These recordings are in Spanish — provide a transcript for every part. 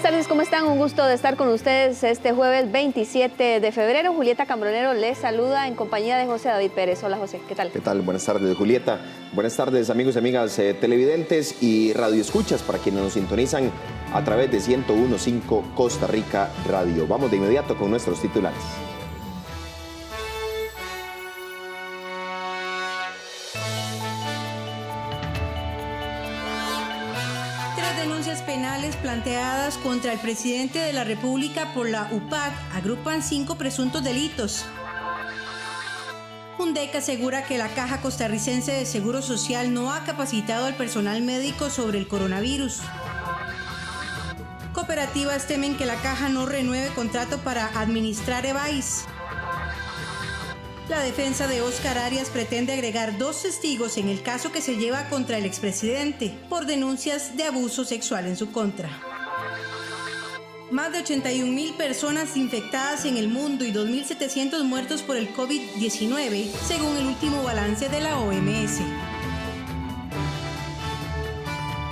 tardes, ¿cómo están? Un gusto de estar con ustedes este jueves 27 de febrero. Julieta Cambronero les saluda en compañía de José David Pérez. Hola, José, ¿qué tal? ¿Qué tal? Buenas tardes, Julieta. Buenas tardes, amigos y amigas televidentes y radioescuchas para quienes nos sintonizan a través de 101.5 Costa Rica Radio. Vamos de inmediato con nuestros titulares. Denuncias penales planteadas contra el presidente de la República por la UPAC agrupan 5 presuntos delitos. Fundec asegura que la Caja Costarricense de Seguro Social no ha capacitado al personal médico sobre el coronavirus. Cooperativas temen que la Caja no renueve contrato para administrar EVAIS. La defensa de Óscar Arias pretende agregar 2 testigos en el caso que se lleva contra el expresidente por denuncias de abuso sexual en su contra. Más de 81,000 personas infectadas en el mundo y 2,700 muertos por el COVID-19, según el último balance de la OMS.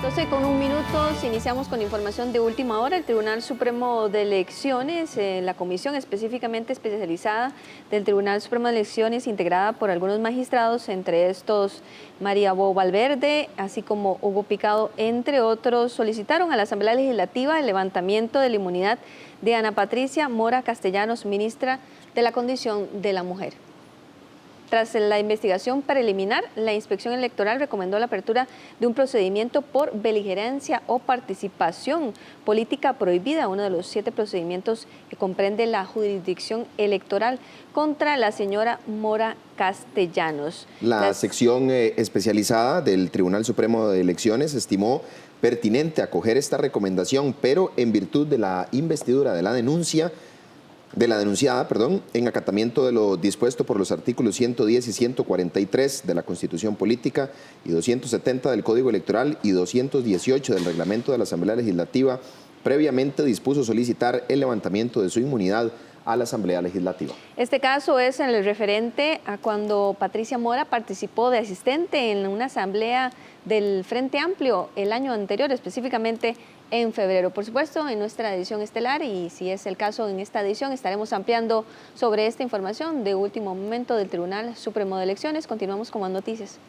12:01, iniciamos con información de última hora. El Tribunal Supremo de Elecciones, la comisión específicamente especializada del Tribunal Supremo de Elecciones, integrada por algunos magistrados, entre estos María Bo Valverde, así como Hugo Picado, entre otros, solicitaron a la Asamblea Legislativa el levantamiento de la inmunidad de Ana Patricia Mora Castellanos, ministra de la Condición de la Mujer. Tras la investigación preliminar, la Inspección Electoral recomendó la apertura de un procedimiento por beligerancia o participación política prohibida, uno de los 7 procedimientos que comprende la jurisdicción electoral contra la señora Mora Castellanos. La sección especializada del Tribunal Supremo de Elecciones estimó pertinente acoger esta recomendación, pero en virtud de la investidura de la denunciada, en acatamiento de lo dispuesto por los artículos 110 y 143 de la Constitución Política y 270 del Código Electoral y 218 del Reglamento de la Asamblea Legislativa, previamente dispuso solicitar el levantamiento de su inmunidad a la Asamblea Legislativa. Este caso es en el referente a cuando Patricia Mora participó de asistente en una asamblea del Frente Amplio el año anterior, específicamente en febrero. Por supuesto, en nuestra edición estelar, y si es el caso en esta edición, estaremos ampliando sobre esta información de último momento del Tribunal Supremo de Elecciones. Continuamos con más noticias.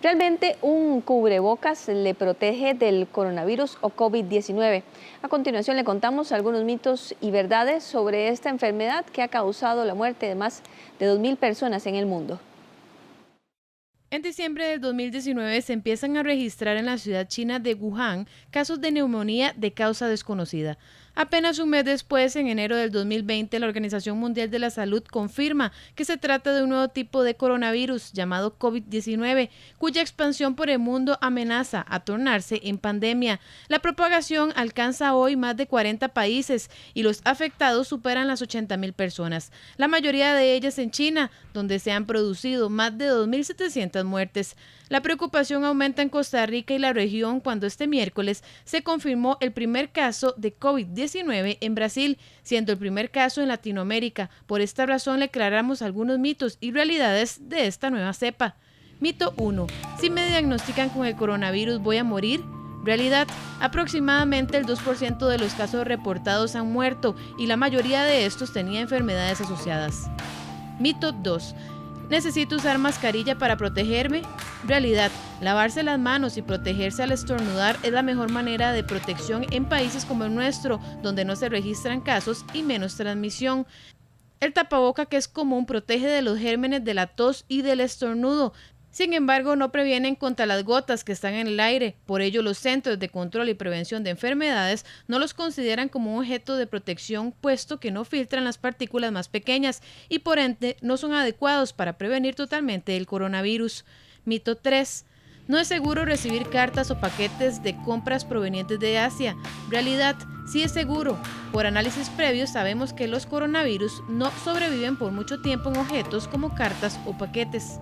¿Realmente un cubrebocas le protege del coronavirus o COVID-19? A continuación le contamos algunos mitos y verdades sobre esta enfermedad que ha causado la muerte de más de 2,000 personas en el mundo. En diciembre del 2019 se empiezan a registrar en la ciudad china de Wuhan casos de neumonía de causa desconocida. Apenas un mes después, en enero del 2020, la Organización Mundial de la Salud confirma que se trata de un nuevo tipo de coronavirus llamado COVID-19, cuya expansión por el mundo amenaza a tornarse en pandemia. La propagación alcanza hoy más de 40 países y los afectados superan las 80,000 personas, la mayoría de ellas en China, donde se han producido más de 2,700 muertes. La preocupación aumenta en Costa Rica y la región cuando este miércoles se confirmó el primer caso de COVID-19 en Brasil, siendo el primer caso en Latinoamérica. Por esta razón le aclaramos algunos mitos y realidades de esta nueva cepa. Mito 1. Si me diagnostican con el coronavirus, ¿voy a morir? Realidad, aproximadamente el 2% de los casos reportados han muerto y la mayoría de estos tenía enfermedades asociadas. Mito 2. ¿Necesito usar mascarilla para protegerme? Realidad, lavarse las manos y protegerse al estornudar es la mejor manera de protección en países como el nuestro, donde no se registran casos y menos transmisión. El tapaboca, que es común, protege de los gérmenes de la tos y del estornudo. Sin embargo, no previenen contra las gotas que están en el aire. Por ello, los Centros de Control y Prevención de Enfermedades no los consideran como un objeto de protección, puesto que no filtran las partículas más pequeñas y por ende no son adecuados para prevenir totalmente el coronavirus. Mito 3. No es seguro recibir cartas o paquetes de compras provenientes de Asia. Realidad, sí es seguro. Por análisis previos sabemos que los coronavirus no sobreviven por mucho tiempo en objetos como cartas o paquetes.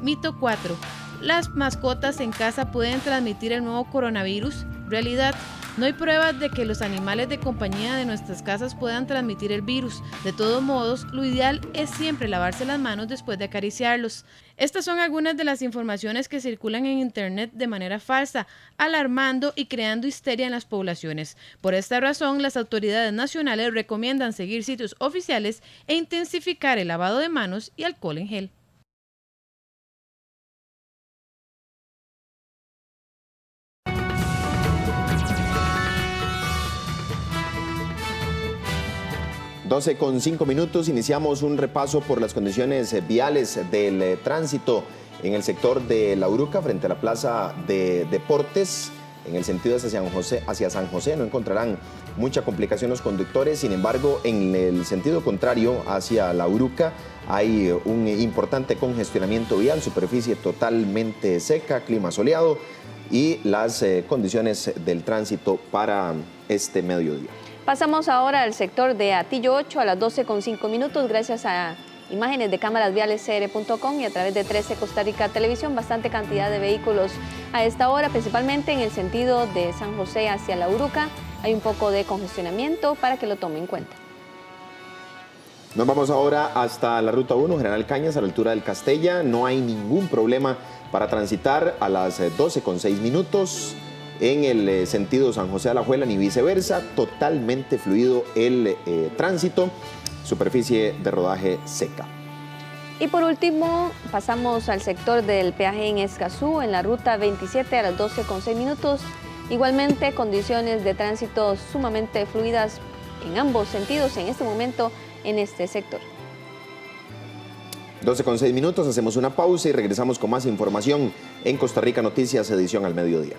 Mito 4. ¿Las mascotas en casa pueden transmitir el nuevo coronavirus? Realidad, No hay pruebas de que los animales de compañía de nuestras casas puedan transmitir el virus. De todos modos, lo ideal es siempre lavarse las manos después de acariciarlos. Estas son algunas de las informaciones que circulan en Internet de manera falsa, alarmando y creando histeria en las poblaciones. Por esta razón, las autoridades nacionales recomiendan seguir sitios oficiales e intensificar el lavado de manos y alcohol en gel. Con 5 minutos, iniciamos un repaso por las condiciones viales del tránsito en el sector de La Uruca frente a la Plaza de Deportes. En el sentido hacia San José no encontrarán mucha complicación los conductores, sin embargo, en el sentido contrario hacia La Uruca hay un importante congestionamiento vial, superficie totalmente seca, clima soleado y las condiciones del tránsito para este mediodía. Pasamos ahora al sector de Atillo 8 a las 12:05, gracias a imágenes de cámaras viales cr.com y a través de 13 Costa Rica Televisión. Bastante cantidad de vehículos a esta hora, principalmente en el sentido de San José hacia La Uruca. Hay un poco de congestionamiento para que lo tome en cuenta. Nos vamos ahora hasta la Ruta 1, General Cañas, a la altura del Castella. No hay ningún problema para transitar a las 12:06. En el sentido San José Alajuela ni viceversa, totalmente fluido el tránsito, superficie de rodaje seca. Y por último, pasamos al sector del peaje en Escazú, en la ruta 27 a las 12:06. Igualmente, condiciones de tránsito sumamente fluidas en ambos sentidos en este momento en este sector. 12:06, hacemos una pausa y regresamos con más información en Costa Rica Noticias, edición al mediodía.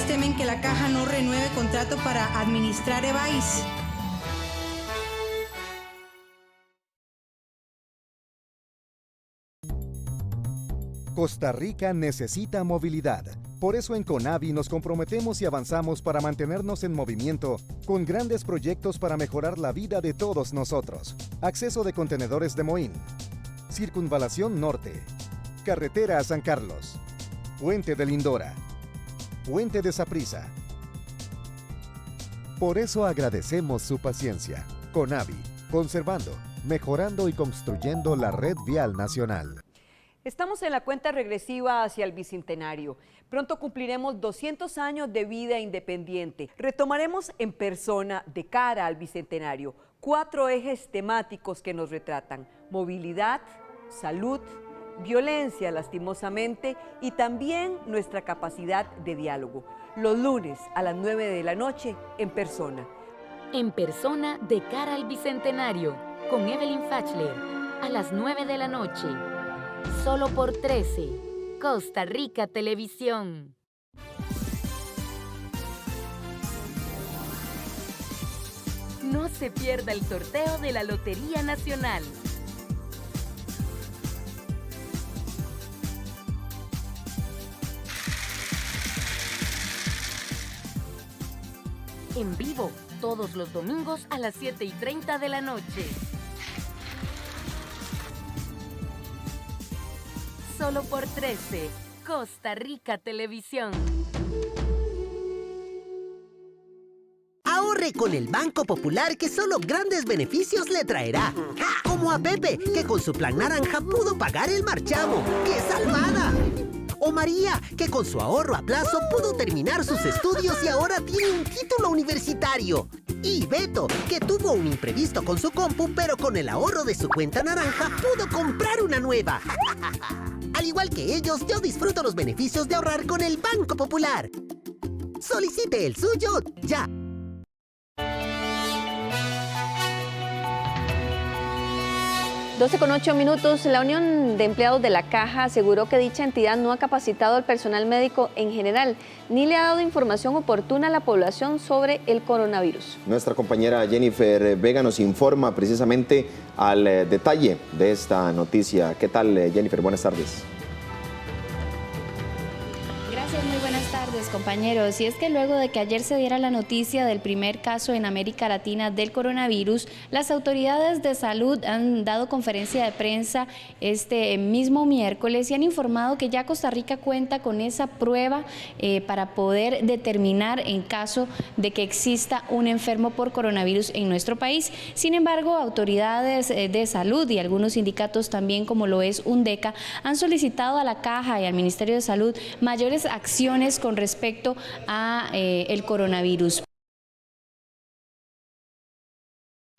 Temen que la Caja no renueve contrato para administrar EVAIS. Costa Rica necesita movilidad. Por eso en CONAVI nos comprometemos y avanzamos para mantenernos en movimiento con grandes proyectos para mejorar la vida de todos nosotros. Acceso de contenedores de Moín, Circunvalación Norte, Carretera a San Carlos, Puente de Lindora, Puente de Saprissa. Por eso agradecemos su paciencia. CONAVI, conservando, mejorando y construyendo la red vial nacional. Estamos en la cuenta regresiva hacia el Bicentenario. Pronto cumpliremos 200 años de vida independiente. Retomaremos en persona, de cara al Bicentenario, 4 ejes temáticos que nos retratan: movilidad, salud, violencia lastimosamente y también nuestra capacidad de diálogo. Los lunes a las 9 de la noche en persona. En persona de cara al Bicentenario con Evelyn Fachler a las 9 de la noche. Solo por 13 Costa Rica Televisión. No se pierda el sorteo de la Lotería Nacional. En vivo, todos los domingos a las 7:30 de la noche. Solo por 13, Costa Rica Televisión. Ahorre con el Banco Popular, que solo grandes beneficios le traerá. Como a Pepe, que con su plan naranja pudo pagar el marchamo. ¡Qué salvada! O María, que con su ahorro a plazo pudo terminar sus estudios y ahora tiene un título universitario. Y Beto, que tuvo un imprevisto con su compu, pero con el ahorro de su cuenta naranja pudo comprar una nueva. Al igual que ellos, yo disfruto los beneficios de ahorrar con el Banco Popular. Solicite el suyo ya. Con 8 minutos, la Unión de Empleados de la Caja aseguró que dicha entidad no ha capacitado al personal médico en general, ni le ha dado información oportuna a la población sobre el coronavirus. Nuestra compañera Jennifer Vega nos informa precisamente al detalle de esta noticia. ¿Qué tal, Jennifer? Buenas tardes. Gracias, muy buenas tardes, compañeros. Y es que luego de que ayer se diera la noticia del primer caso en América Latina del coronavirus, las autoridades de salud han dado conferencia de prensa este mismo miércoles y han informado que ya Costa Rica cuenta con esa prueba para poder determinar en caso de que exista un enfermo por coronavirus en nuestro país. Sin embargo, autoridades de salud y algunos sindicatos también, como lo es UNDECA, han solicitado a la Caja y al Ministerio de Salud mayores acciones con respecto a el coronavirus.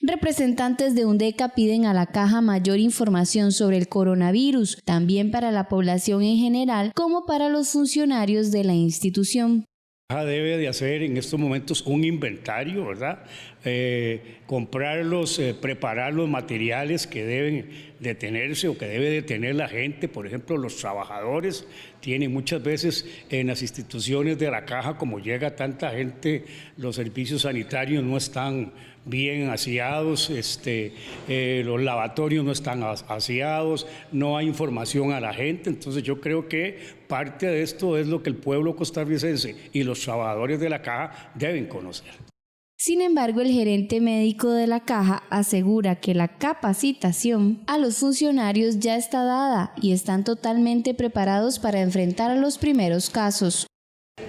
Representantes de UNDECA piden a la Caja mayor información sobre el coronavirus, también para la población en general como para los funcionarios de la institución. Debe de hacer en estos momentos un inventario, ¿verdad? Comprarlos, preparar los materiales que deben de tenerse o que debe de tener la gente. Por ejemplo, los trabajadores tienen muchas veces en las instituciones de la Caja, como llega tanta gente, los servicios sanitarios no están bien aseados, los lavatorios no están aseados, no hay información a la gente. Entonces yo creo que parte de esto es lo que el pueblo costarricense y los trabajadores de la Caja deben conocer. Sin embargo, el gerente médico de la Caja asegura que la capacitación a los funcionarios ya está dada y están totalmente preparados para enfrentar a los primeros casos.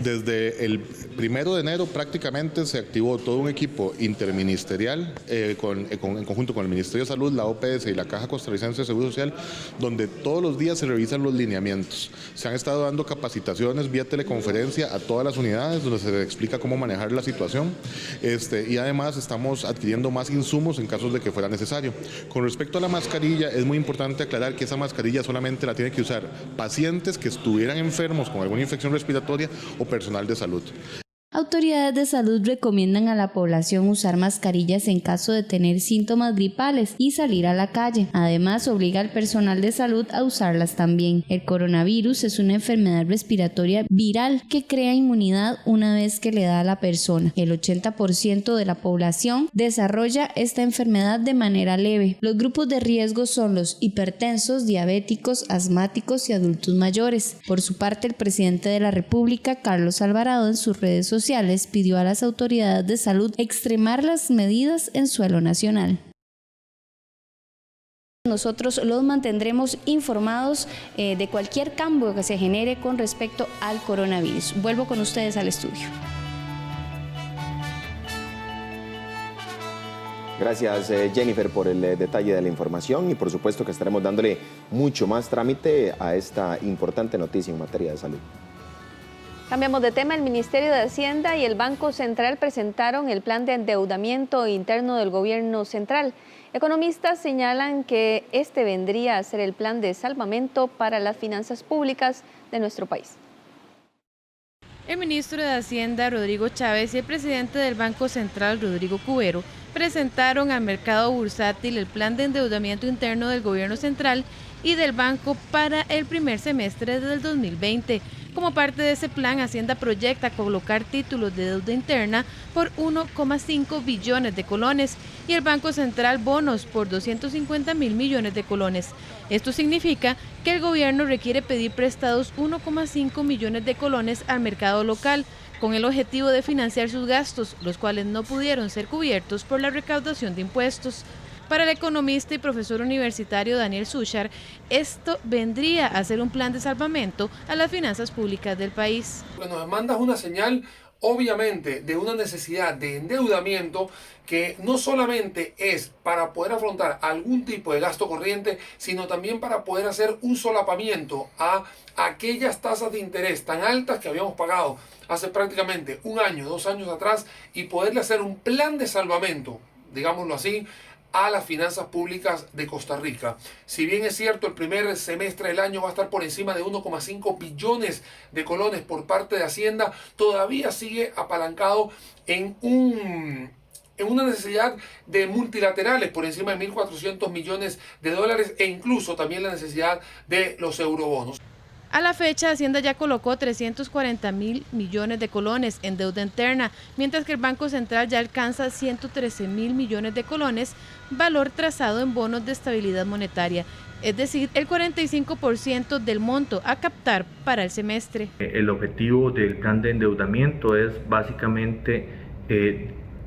Desde el 1 de enero prácticamente se activó todo un equipo interministerial en conjunto con el Ministerio de Salud, la OPS y la Caja Costarricense de Seguro Social, donde todos los días se revisan los lineamientos. Se han estado dando capacitaciones vía teleconferencia a todas las unidades donde se les explica cómo manejar la situación y además estamos adquiriendo más insumos en casos de que fuera necesario. Con respecto a la mascarilla, es muy importante aclarar que esa mascarilla solamente la tienen que usar pacientes que estuvieran enfermos con alguna infección respiratoria o personal de salud. Autoridades de salud recomiendan a la población usar mascarillas en caso de tener síntomas gripales y salir a la calle. Además, obliga al personal de salud a usarlas también. El coronavirus es una enfermedad respiratoria viral que crea inmunidad una vez que le da a la persona. El 80% de la población desarrolla esta enfermedad de manera leve. Los grupos de riesgo son los hipertensos, diabéticos, asmáticos y adultos mayores. Por su parte, el presidente de la República, Carlos Alvarado, en sus redes sociales pidió a las autoridades de salud extremar las medidas en suelo nacional. Nosotros los mantendremos informados de cualquier cambio que se genere con respecto al coronavirus. Vuelvo con ustedes al estudio. Gracias, Jennifer, por el detalle de la información y por supuesto que estaremos dándole mucho más trámite a esta importante noticia en materia de salud. Cambiamos de tema. El Ministerio de Hacienda y el Banco Central presentaron el plan de endeudamiento interno del gobierno central. Economistas señalan que este vendría a ser el plan de salvamento para las finanzas públicas de nuestro país. El ministro de Hacienda, Rodrigo Chávez, y el presidente del Banco Central, Rodrigo Cubero, presentaron al mercado bursátil el plan de endeudamiento interno del gobierno central y del banco para el primer semestre del 2020. Como parte de ese plan, Hacienda proyecta colocar títulos de deuda interna por 1,5 billones de colones y el Banco Central bonos por 250 mil millones de colones. Esto significa que el gobierno requiere pedir prestados 1,5 millones de colones al mercado local, con el objetivo de financiar sus gastos, los cuales no pudieron ser cubiertos por la recaudación de impuestos. Para el economista y profesor universitario Daniel Suchar, esto vendría a ser un plan de salvamento a las finanzas públicas del país. Nos manda una señal, obviamente, de una necesidad de endeudamiento que no solamente es para poder afrontar algún tipo de gasto corriente, sino también para poder hacer un solapamiento a aquellas tasas de interés tan altas que habíamos pagado hace prácticamente 1 año, 2 años atrás y poderle hacer un plan de salvamento, digámoslo así, a las finanzas públicas de Costa Rica. Si bien es cierto, el primer semestre del año va a estar por encima de 1,5 billones de colones por parte de Hacienda, todavía sigue apalancado en una necesidad de multilaterales por encima de 1.400 millones de dólares e incluso también la necesidad de los eurobonos. A la fecha, Hacienda ya colocó 340.000 millones de colones en deuda interna, mientras que el Banco Central ya alcanza 113.000 millones de colones, valor trazado en bonos de estabilidad monetaria, es decir, el 45% del monto a captar para el semestre. El objetivo del plan de endeudamiento es básicamente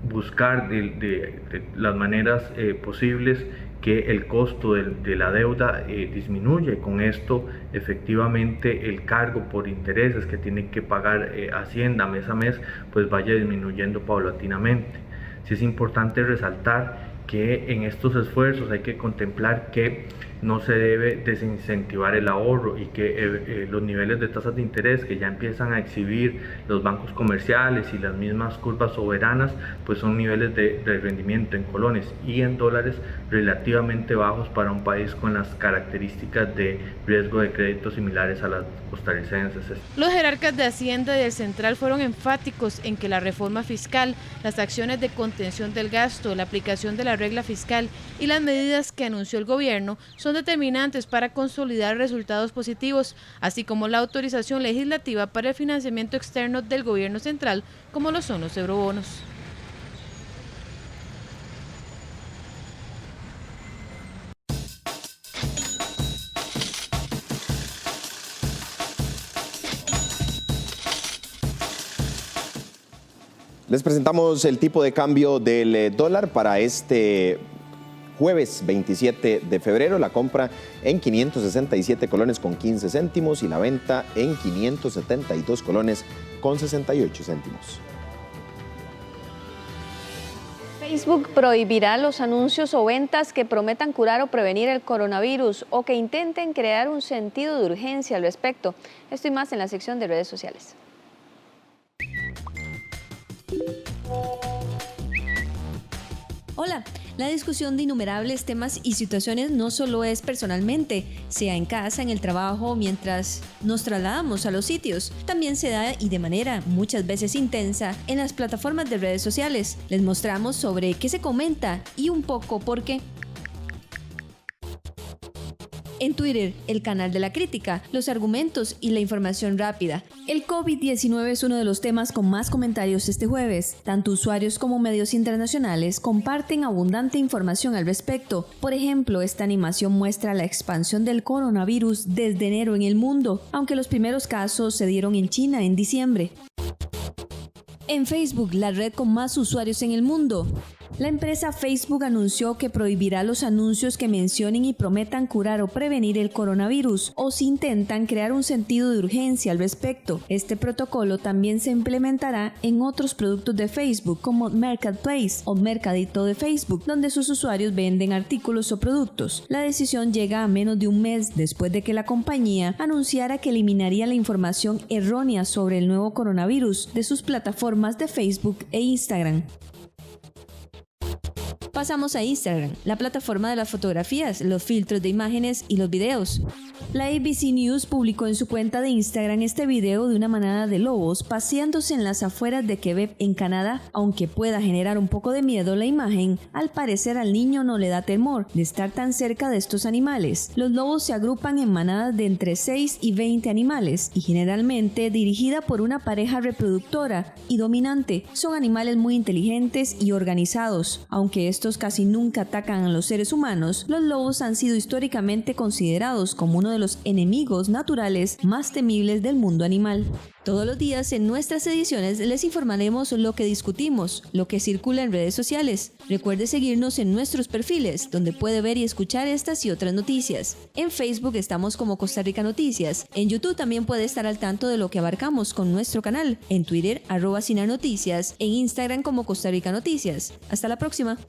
buscar de las maneras posibles que el costo de la deuda disminuya y con esto efectivamente el cargo por intereses que tiene que pagar Hacienda mes a mes pues vaya disminuyendo paulatinamente. Sí es importante resaltar que en estos esfuerzos hay que contemplar que no se debe desincentivar el ahorro y que los niveles de tasas de interés que ya empiezan a exhibir los bancos comerciales y las mismas curvas soberanas pues son niveles de rendimiento en colones y en dólares relativamente bajos para un país con las características de riesgo de crédito similares a las costarricenses. Los jerarcas de Hacienda y del Central fueron enfáticos en que la reforma fiscal, las acciones de contención del gasto, la aplicación de la regla fiscal y las medidas que anunció el gobierno son determinantes para consolidar resultados positivos, así como la autorización legislativa para el financiamiento externo del gobierno central, como lo son los eurobonos. Les presentamos el tipo de cambio del dólar para este jueves 27 de febrero, la compra en 567 colones con 15 céntimos y la venta en 572 colones con 68 céntimos. Facebook prohibirá los anuncios o ventas que prometan curar o prevenir el coronavirus o que intenten crear un sentido de urgencia al respecto. Esto y más en la sección de redes sociales. Hola, la discusión de innumerables temas y situaciones no solo es personalmente, sea en casa, en el trabajo, mientras nos trasladamos a los sitios, también se da y de manera muchas veces intensa en las plataformas de redes sociales. Les mostramos sobre qué se comenta y un poco por qué. En Twitter, el canal de la crítica, los argumentos y la información rápida. El COVID-19 es uno de los temas con más comentarios este jueves. Tanto usuarios como medios internacionales comparten abundante información al respecto. Por ejemplo, esta animación muestra la expansión del coronavirus desde enero en el mundo, aunque los primeros casos se dieron en China en diciembre. En Facebook, la red con más usuarios en el mundo. La empresa Facebook anunció que prohibirá los anuncios que mencionen y prometan curar o prevenir el coronavirus o si intentan crear un sentido de urgencia al respecto. Este protocolo también se implementará en otros productos de Facebook como Marketplace o Mercadito de Facebook, donde sus usuarios venden artículos o productos. La decisión llega a menos de un mes después de que la compañía anunciara que eliminaría la información errónea sobre el nuevo coronavirus de sus plataformas de Facebook e Instagram. Pasamos a Instagram, la plataforma de las fotografías, los filtros de imágenes y los videos. La ABC News publicó en su cuenta de Instagram este video de una manada de lobos paseándose en las afueras de Quebec, en Canadá. Aunque pueda generar un poco de miedo la imagen, al parecer al niño no le da temor de estar tan cerca de estos animales. Los lobos se agrupan en manadas de entre 6 y 20 animales y generalmente dirigida por una pareja reproductora y dominante. Son animales muy inteligentes y organizados. Aunque estos casi nunca atacan a los seres humanos, los lobos han sido históricamente considerados como uno de los enemigos naturales más temibles del mundo animal. Todos los días en nuestras ediciones les informaremos lo que discutimos, lo que circula en redes sociales. Recuerde seguirnos en nuestros perfiles, donde puede ver y escuchar estas y otras noticias. En Facebook estamos como Costa Rica Noticias. En YouTube también puede estar al tanto de lo que abarcamos con nuestro canal. En Twitter, @SinarNoticias. En Instagram como Costa Rica Noticias. Hasta la próxima.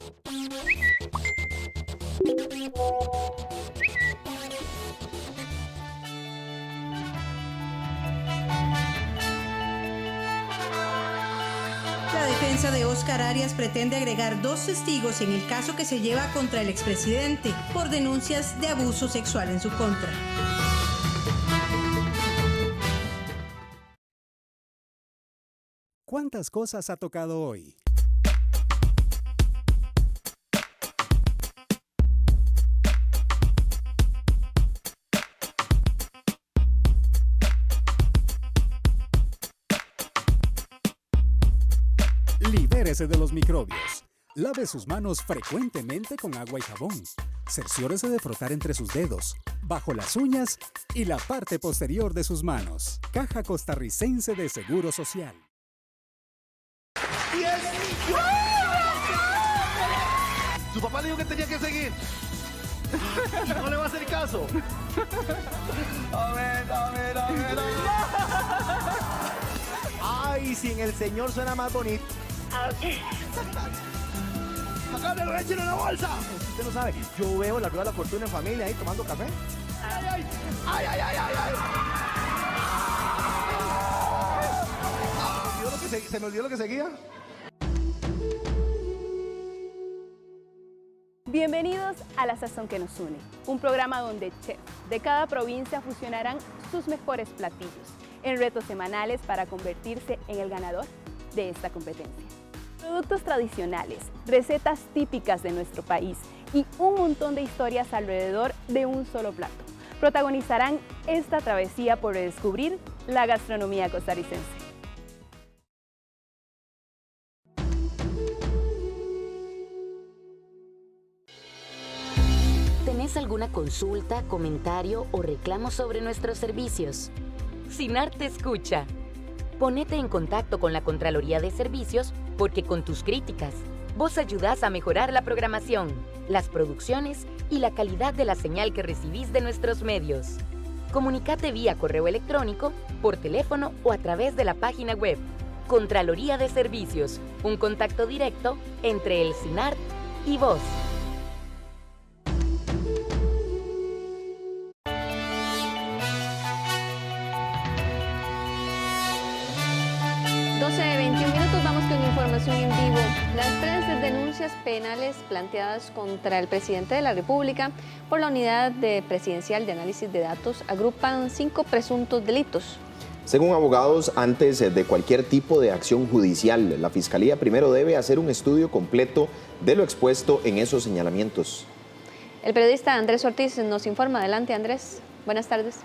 La defensa de Óscar Arias pretende agregar 2 testigos en el caso que se lleva contra el expresidente por denuncias de abuso sexual en su contra. ¿Cuántas cosas ha tocado hoy? Libérese de los microbios. Lave sus manos frecuentemente con agua y jabón. Cerciórese de frotar entre sus dedos, bajo las uñas y la parte posterior de sus manos. Caja Costarricense de Seguro Social. Su papá le dijo que tenía que seguir. No le va a hacer caso. A ver. Ay, sin el señor suena más bonito. Acá me lo echen en la bolsa. Usted no sabe, yo veo la rueda de la fortuna en familia ahí tomando café. Ay. Se me olvidó lo que seguía. Bienvenidos a La Sazón que nos une, un programa donde chefs de cada provincia fusionarán sus mejores platillos en retos semanales para convertirse en el ganador de esta competencia. Productos tradicionales, recetas típicas de nuestro país y un montón de historias alrededor de un solo plato protagonizarán esta travesía por redescubrir la gastronomía costarricense. ¿Tenés alguna consulta, comentario o reclamo sobre nuestros servicios? SINAR te escucha. Ponete en contacto con la Contraloría de Servicios porque con tus críticas, vos ayudás a mejorar la programación, las producciones y la calidad de la señal que recibís de nuestros medios. Comunicate vía correo electrónico, por teléfono o a través de la página web. Contraloría de Servicios, un contacto directo entre el SINAR y vos. 12:21 minutos, vamos con información en vivo. Las 3 denuncias penales planteadas contra el presidente de la República por la Unidad Presidencial de Análisis de Datos agrupan 5 presuntos delitos. Según abogados, antes de cualquier tipo de acción judicial, la Fiscalía primero debe hacer un estudio completo de lo expuesto en esos señalamientos. El periodista Andrés Ortiz nos informa. Adelante, Andrés. Buenas tardes.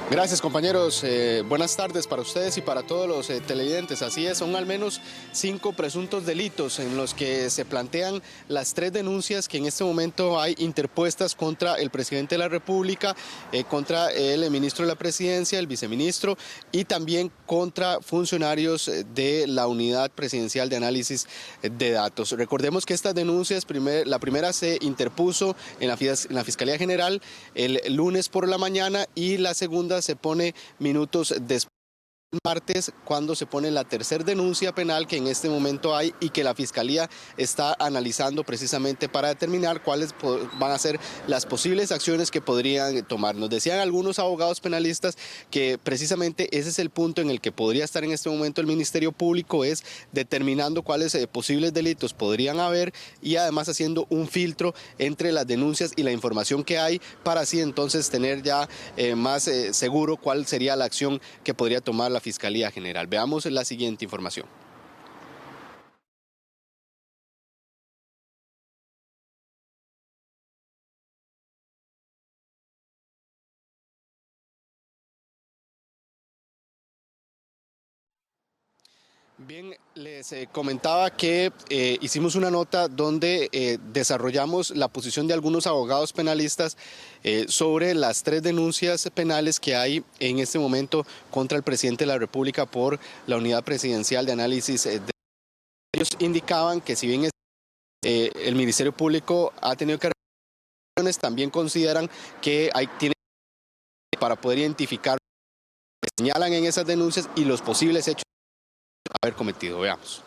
Gracias, compañeros. Buenas tardes para ustedes y para todos los televidentes. Así es, son al menos 5 presuntos delitos en los que se plantean las 3 denuncias que en este momento hay interpuestas contra el presidente de la República, contra el ministro de la Presidencia, el viceministro y también contra funcionarios de la Unidad Presidencial de Análisis de Datos. Recordemos que estas denuncias, la primera se interpuso en la Fiscalía General el lunes por la mañana y la segunda se pone minutos después, martes, cuando se pone la tercera denuncia penal que en este momento hay y que la Fiscalía está analizando precisamente para determinar cuáles van a ser las posibles acciones que podrían tomar. Nos decían algunos abogados penalistas que precisamente ese es el punto en el que podría estar en este momento el Ministerio Público, es determinando cuáles posibles delitos podrían haber y además haciendo un filtro entre las denuncias y la información que hay para así entonces tener ya más seguro cuál sería la acción que podría tomar la Fiscalía General. Veamos la siguiente información. Bien, les comentaba que hicimos una nota donde desarrollamos la posición de algunos abogados penalistas sobre las 3 denuncias penales que hay en este momento contra el presidente de la República por la Unidad Presidencial de Análisis de Datos. Ellos indicaban que si bien el Ministerio Público ha tenido que reacciones, también consideran que tiene para poder identificar lo que señalan en esas denuncias y los posibles hechos haber cometido. Veamos.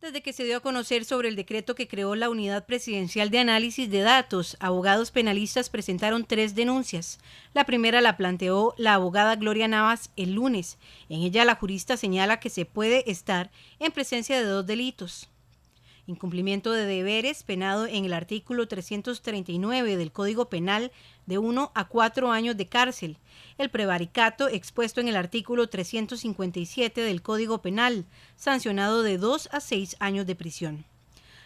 Desde que se dio a conocer sobre el decreto que creó la Unidad Presidencial de Análisis de Datos, abogados penalistas presentaron 3 denuncias. La primera la planteó la abogada Gloria Navas el lunes. En ella la jurista señala que se puede estar en presencia de 2 delitos. Incumplimiento de deberes, penado en el artículo 339 del Código Penal de 1 a 4 años de cárcel. El prevaricato, expuesto en el artículo 357 del Código Penal, sancionado de 2 a 6 años de prisión.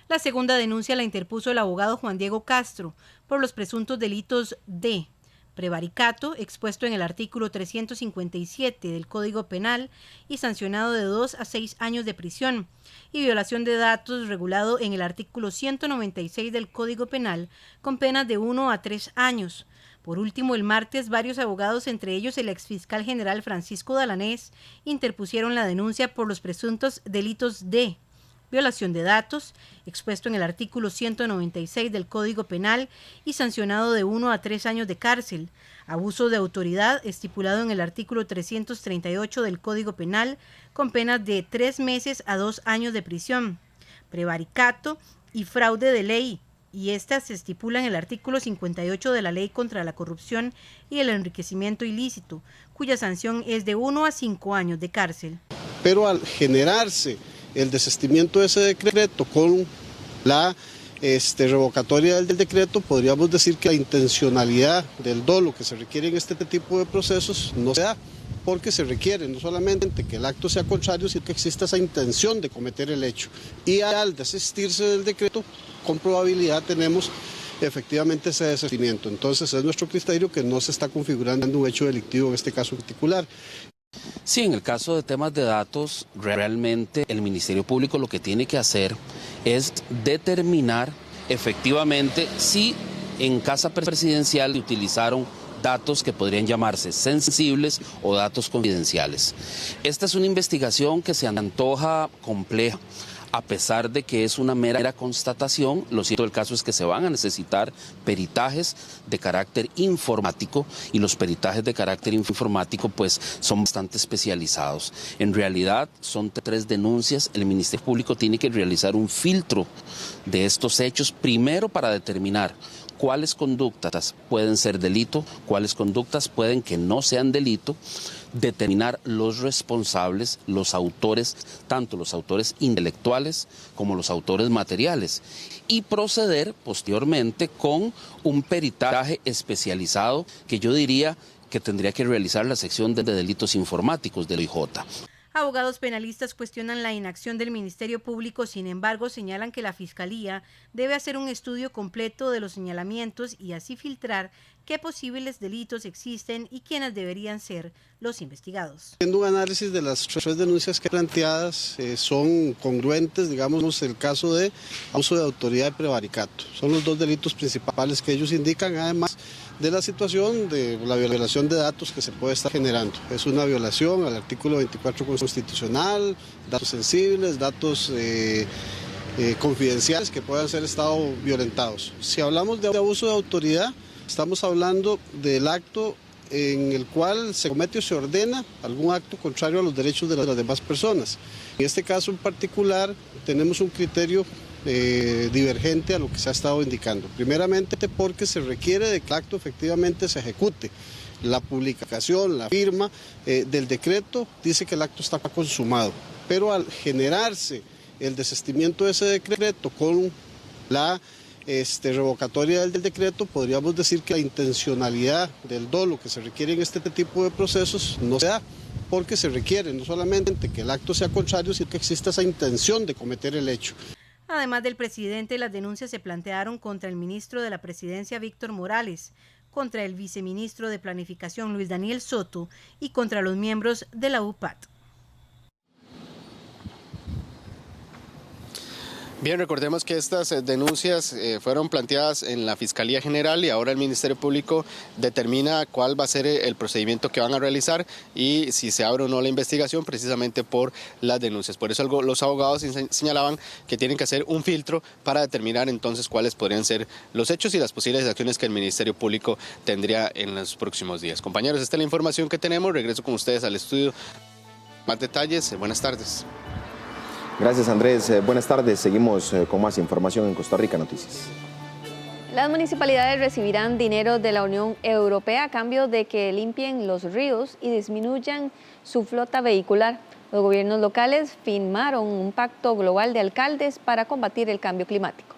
La segunda denuncia la interpuso el abogado Juan Diego Castro por los presuntos delitos de prevaricato, expuesto en el artículo 357 del Código Penal y sancionado de 2 a 6 años de prisión, y violación de datos, regulado en el artículo 196 del Código Penal, con penas de 1 a 3 años. Por último, el martes, varios abogados, entre ellos el exfiscal general Francisco Dalanés, interpusieron la denuncia por los presuntos delitos de violación de datos, expuesto en el artículo 196 del Código Penal y sancionado de 1 a 3 años de cárcel, abuso de autoridad, estipulado en el artículo 338 del Código Penal, con penas de 3 meses a 2 años de prisión, prevaricato y fraude de ley, y estas se estipulan en el artículo 58 de la Ley contra la Corrupción y el Enriquecimiento Ilícito, cuya sanción es de 1 a 5 años de cárcel. Pero al generarse el desistimiento de ese decreto con la revocatoria del decreto, podríamos decir que la intencionalidad del dolo que se requiere en este tipo de procesos no se da, porque se requiere no solamente que el acto sea contrario, sino que exista esa intención de cometer el hecho. Y al desistirse del decreto, con probabilidad tenemos efectivamente ese desistimiento. Entonces es nuestro criterio que no se está configurando un hecho delictivo en este caso particular. Sí, en el caso de temas de datos, realmente el Ministerio Público lo que tiene que hacer es determinar efectivamente si en casa presidencial utilizaron datos que podrían llamarse sensibles o datos confidenciales. Esta es una investigación que se antoja compleja. A pesar de que es una mera constatación, lo cierto del caso es que se van a necesitar peritajes de carácter informático, y los peritajes de carácter informático pues son bastante especializados. En realidad son 3 denuncias. El Ministerio Público tiene que realizar un filtro de estos hechos, primero para determinar cuáles conductas pueden ser delito, cuáles conductas pueden que no sean delito, determinar los responsables, los autores, tanto los autores intelectuales como los autores materiales, y proceder posteriormente con un peritaje especializado que yo diría que tendría que realizar la sección de delitos informáticos del OIJ. Abogados penalistas cuestionan la inacción del Ministerio Público, sin embargo señalan que la Fiscalía debe hacer un estudio completo de los señalamientos y así filtrar qué posibles delitos existen y quiénes deberían ser los investigados. Haciendo un análisis de las 3 denuncias que planteadas, son congruentes, digamos, el caso de abuso de autoridad y prevaricato. Son los 2 delitos principales que ellos indican, además de la situación de la violación de datos que se puede estar generando. Es una violación al artículo 24 constitucional, datos sensibles, datos confidenciales que puedan ser estado violentados. Si hablamos de abuso de autoridad, estamos hablando del acto en el cual se comete o se ordena algún acto contrario a los derechos de las demás personas. En este caso en particular tenemos un criterio divergente a lo que se ha estado indicando. Primeramente porque se requiere de que el acto efectivamente se ejecute. La publicación, la firma del decreto dice que el acto está consumado, pero al generarse el desistimiento de ese decreto con la revocatoria del decreto, podríamos decir que la intencionalidad del dolo que se requiere en este tipo de procesos no se da, porque se requiere no solamente que el acto sea contrario, sino que exista esa intención de cometer el hecho. Además del presidente, las denuncias se plantearon contra el ministro de la Presidencia, Víctor Morales, contra el viceministro de Planificación, Luis Daniel Soto, y contra los miembros de la UPAT. Bien, recordemos que estas denuncias fueron planteadas en la Fiscalía General y ahora el Ministerio Público determina cuál va a ser el procedimiento que van a realizar y si se abre o no la investigación precisamente por las denuncias. Por eso los abogados señalaban que tienen que hacer un filtro para determinar entonces cuáles podrían ser los hechos y las posibles acciones que el Ministerio Público tendría en los próximos días. Compañeros, esta es la información que tenemos. Regreso con ustedes al estudio. Más detalles. Buenas tardes. Gracias, Andrés. Buenas tardes. Seguimos con más información en Costa Rica Noticias. Las municipalidades recibirán dinero de la Unión Europea a cambio de que limpien los ríos y disminuyan su flota vehicular. Los gobiernos locales firmaron un pacto global de alcaldes para combatir el cambio climático.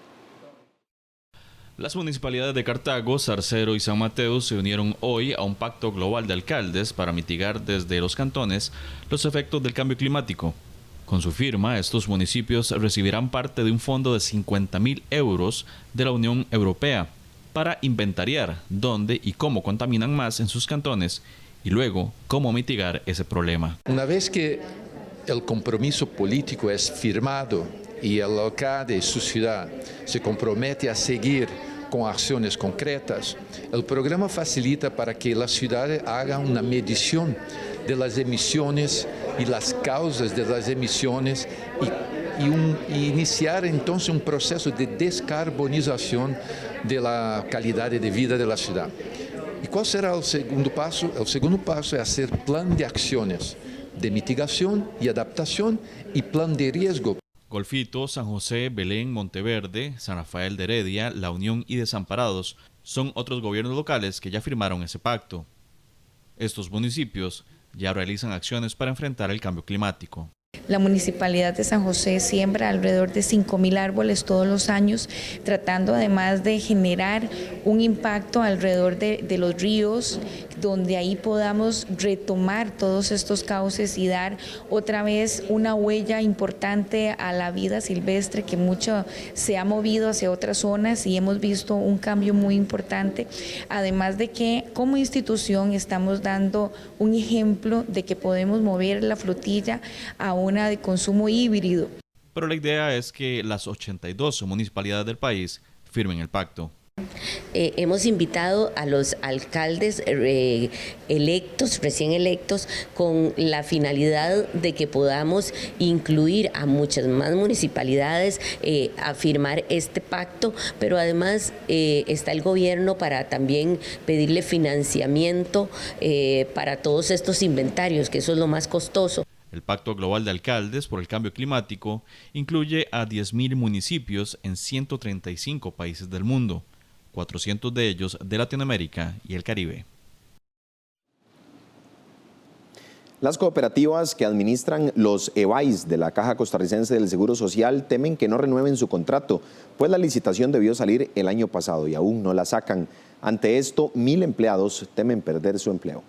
Las municipalidades de Cartago, Zarcero y San Mateo se unieron hoy a un pacto global de alcaldes para mitigar desde los cantones los efectos del cambio climático. Con su firma, estos municipios recibirán parte de un fondo de 50.000 euros de la Unión Europea para inventariar dónde y cómo contaminan más en sus cantones y luego cómo mitigar ese problema. Una vez que el compromiso político es firmado y el alcalde de su ciudad se compromete a seguir con acciones concretas, el programa facilita para que las ciudades hagan una medición de las emisiones y las causas de las emisiones y iniciar entonces un proceso de descarbonización de la calidad de vida de la ciudad. ¿Y cuál será el segundo paso? El segundo paso es hacer plan de acciones de mitigación y adaptación y plan de riesgo. Golfito, San José, Belén, Monteverde, San Rafael de Heredia, La Unión y Desamparados son otros gobiernos locales que ya firmaron ese pacto. Estos municipios ya realizan acciones para enfrentar el cambio climático. La Municipalidad de San José siembra alrededor de 5.000 árboles todos los años, tratando además de generar un impacto alrededor de los ríos, donde ahí podamos retomar todos estos cauces y dar otra vez una huella importante a la vida silvestre que mucho se ha movido hacia otras zonas y hemos visto un cambio muy importante. Además de que como institución estamos dando un ejemplo de que podemos mover la flotilla a una de consumo híbrido. Pero la idea es que las 82 municipalidades del país firmen el pacto. Hemos invitado a los alcaldes electos, recién electos, con la finalidad de que podamos incluir a muchas más municipalidades a firmar este pacto, pero además está el gobierno para también pedirle financiamiento para todos estos inventarios, que eso es lo más costoso. El Pacto Global de Alcaldes por el Cambio Climático incluye a 10.000 municipios en 135 países del mundo, 400 de ellos de Latinoamérica y el Caribe. Las cooperativas que administran los EBAIS de la Caja Costarricense del Seguro Social temen que no renueven su contrato, pues la licitación debió salir el año pasado y aún no la sacan. Ante esto, 1.000 empleados temen perder su empleo.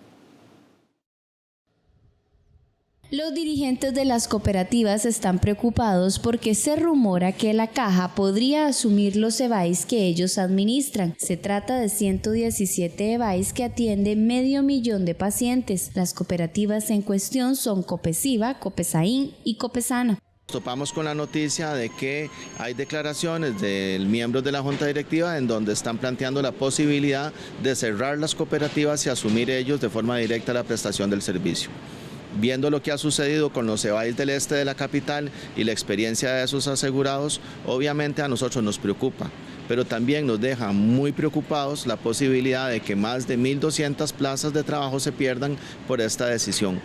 Los dirigentes de las cooperativas están preocupados porque se rumora que la Caja podría asumir los EBAIS que ellos administran. Se trata de 117 EBAIS que atienden 500.000 de pacientes. Las cooperativas en cuestión son Copesiva, Copesaín y Copesana. Topamos con la noticia de que hay declaraciones de miembros de la Junta Directiva en donde están planteando la posibilidad de cerrar las cooperativas y asumir ellos de forma directa la prestación del servicio. Viendo lo que ha sucedido con los EBAIS del este de la capital y la experiencia de esos asegurados, obviamente a nosotros nos preocupa, pero también nos deja muy preocupados la posibilidad de que más de 1.200 plazas de trabajo se pierdan por esta decisión.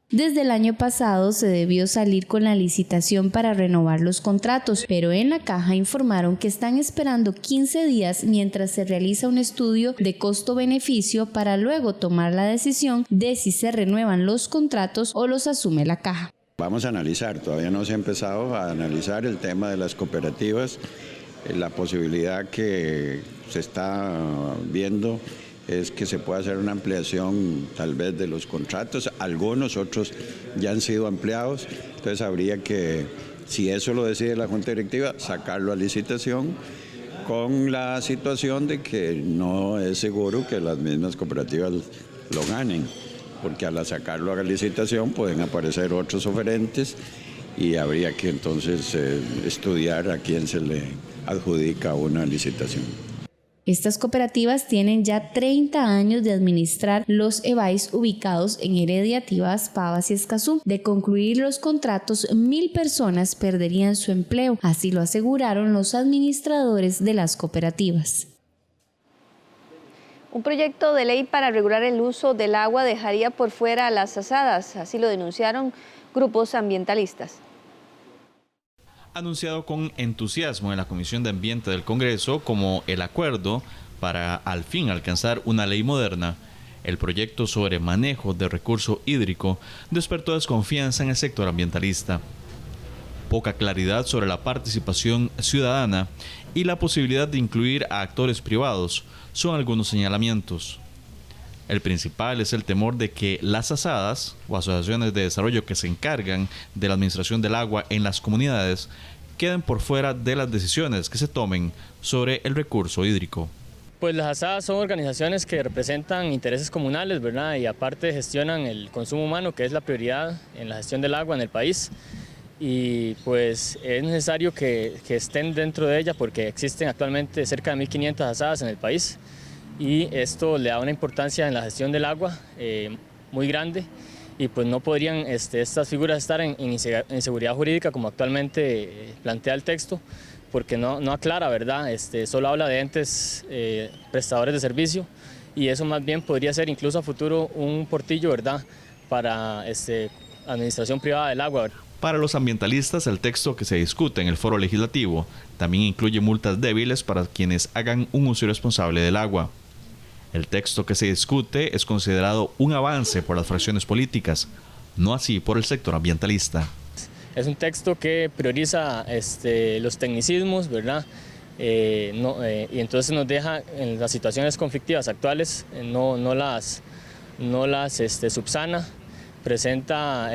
Desde el año pasado se debió salir con la licitación para renovar los contratos, pero en la Caja informaron que están esperando 15 días mientras se realiza un estudio de costo-beneficio para luego tomar la decisión de si se renuevan los contratos o los asume la Caja. Vamos a analizar, todavía no se ha empezado a analizar el tema de las cooperativas, la posibilidad que se está viendo es que se pueda hacer una ampliación tal vez de los contratos, algunos otros ya han sido ampliados, entonces habría que, si eso lo decide la Junta Directiva, sacarlo a licitación con la situación de que no es seguro que las mismas cooperativas lo ganen, porque al sacarlo a licitación pueden aparecer otros oferentes y habría que entonces estudiar a quién se le adjudica una licitación. Estas cooperativas tienen ya 30 años de administrar los EBAIS ubicados en Heredia, Tibás, Pavas y Escazú. De concluir los contratos, 1.000 personas perderían su empleo, así lo aseguraron los administradores de las cooperativas. Un proyecto de ley para regular el uso del agua dejaría por fuera las asadas, así lo denunciaron grupos ambientalistas. Anunciado con entusiasmo en la Comisión de Ambiente del Congreso como el acuerdo para al fin alcanzar una ley moderna, el proyecto sobre manejo de recurso hídrico despertó desconfianza en el sector ambientalista. Poca claridad sobre la participación ciudadana y la posibilidad de incluir a actores privados son algunos señalamientos. El principal es el temor de que las asadas o asociaciones de desarrollo que se encargan de la administración del agua en las comunidades queden por fuera de las decisiones que se tomen sobre el recurso hídrico. Pues las ASAD son organizaciones que representan intereses comunales, ¿verdad? Y aparte gestionan el consumo humano, que es la prioridad en la gestión del agua en el país. Y pues es necesario que estén dentro de ella porque existen actualmente cerca de 1.500 ASADs en el país y esto le da una importancia en la gestión del agua muy grande y pues no podrían estas figuras estar en inseguridad jurídica como actualmente plantea el texto porque no aclara, ¿verdad? Solo habla de entes prestadores de servicio y eso más bien podría ser incluso a futuro un portillo, ¿verdad? Para administración privada del agua. Para los ambientalistas, el texto que se discute en el foro legislativo también incluye multas débiles para quienes hagan un uso irresponsable del agua. El texto que se discute es considerado un avance por las fracciones políticas, no así por el sector ambientalista. Es un texto que prioriza los tecnicismos, ¿verdad? Y entonces nos deja en las situaciones conflictivas actuales, no las subsana. Presenta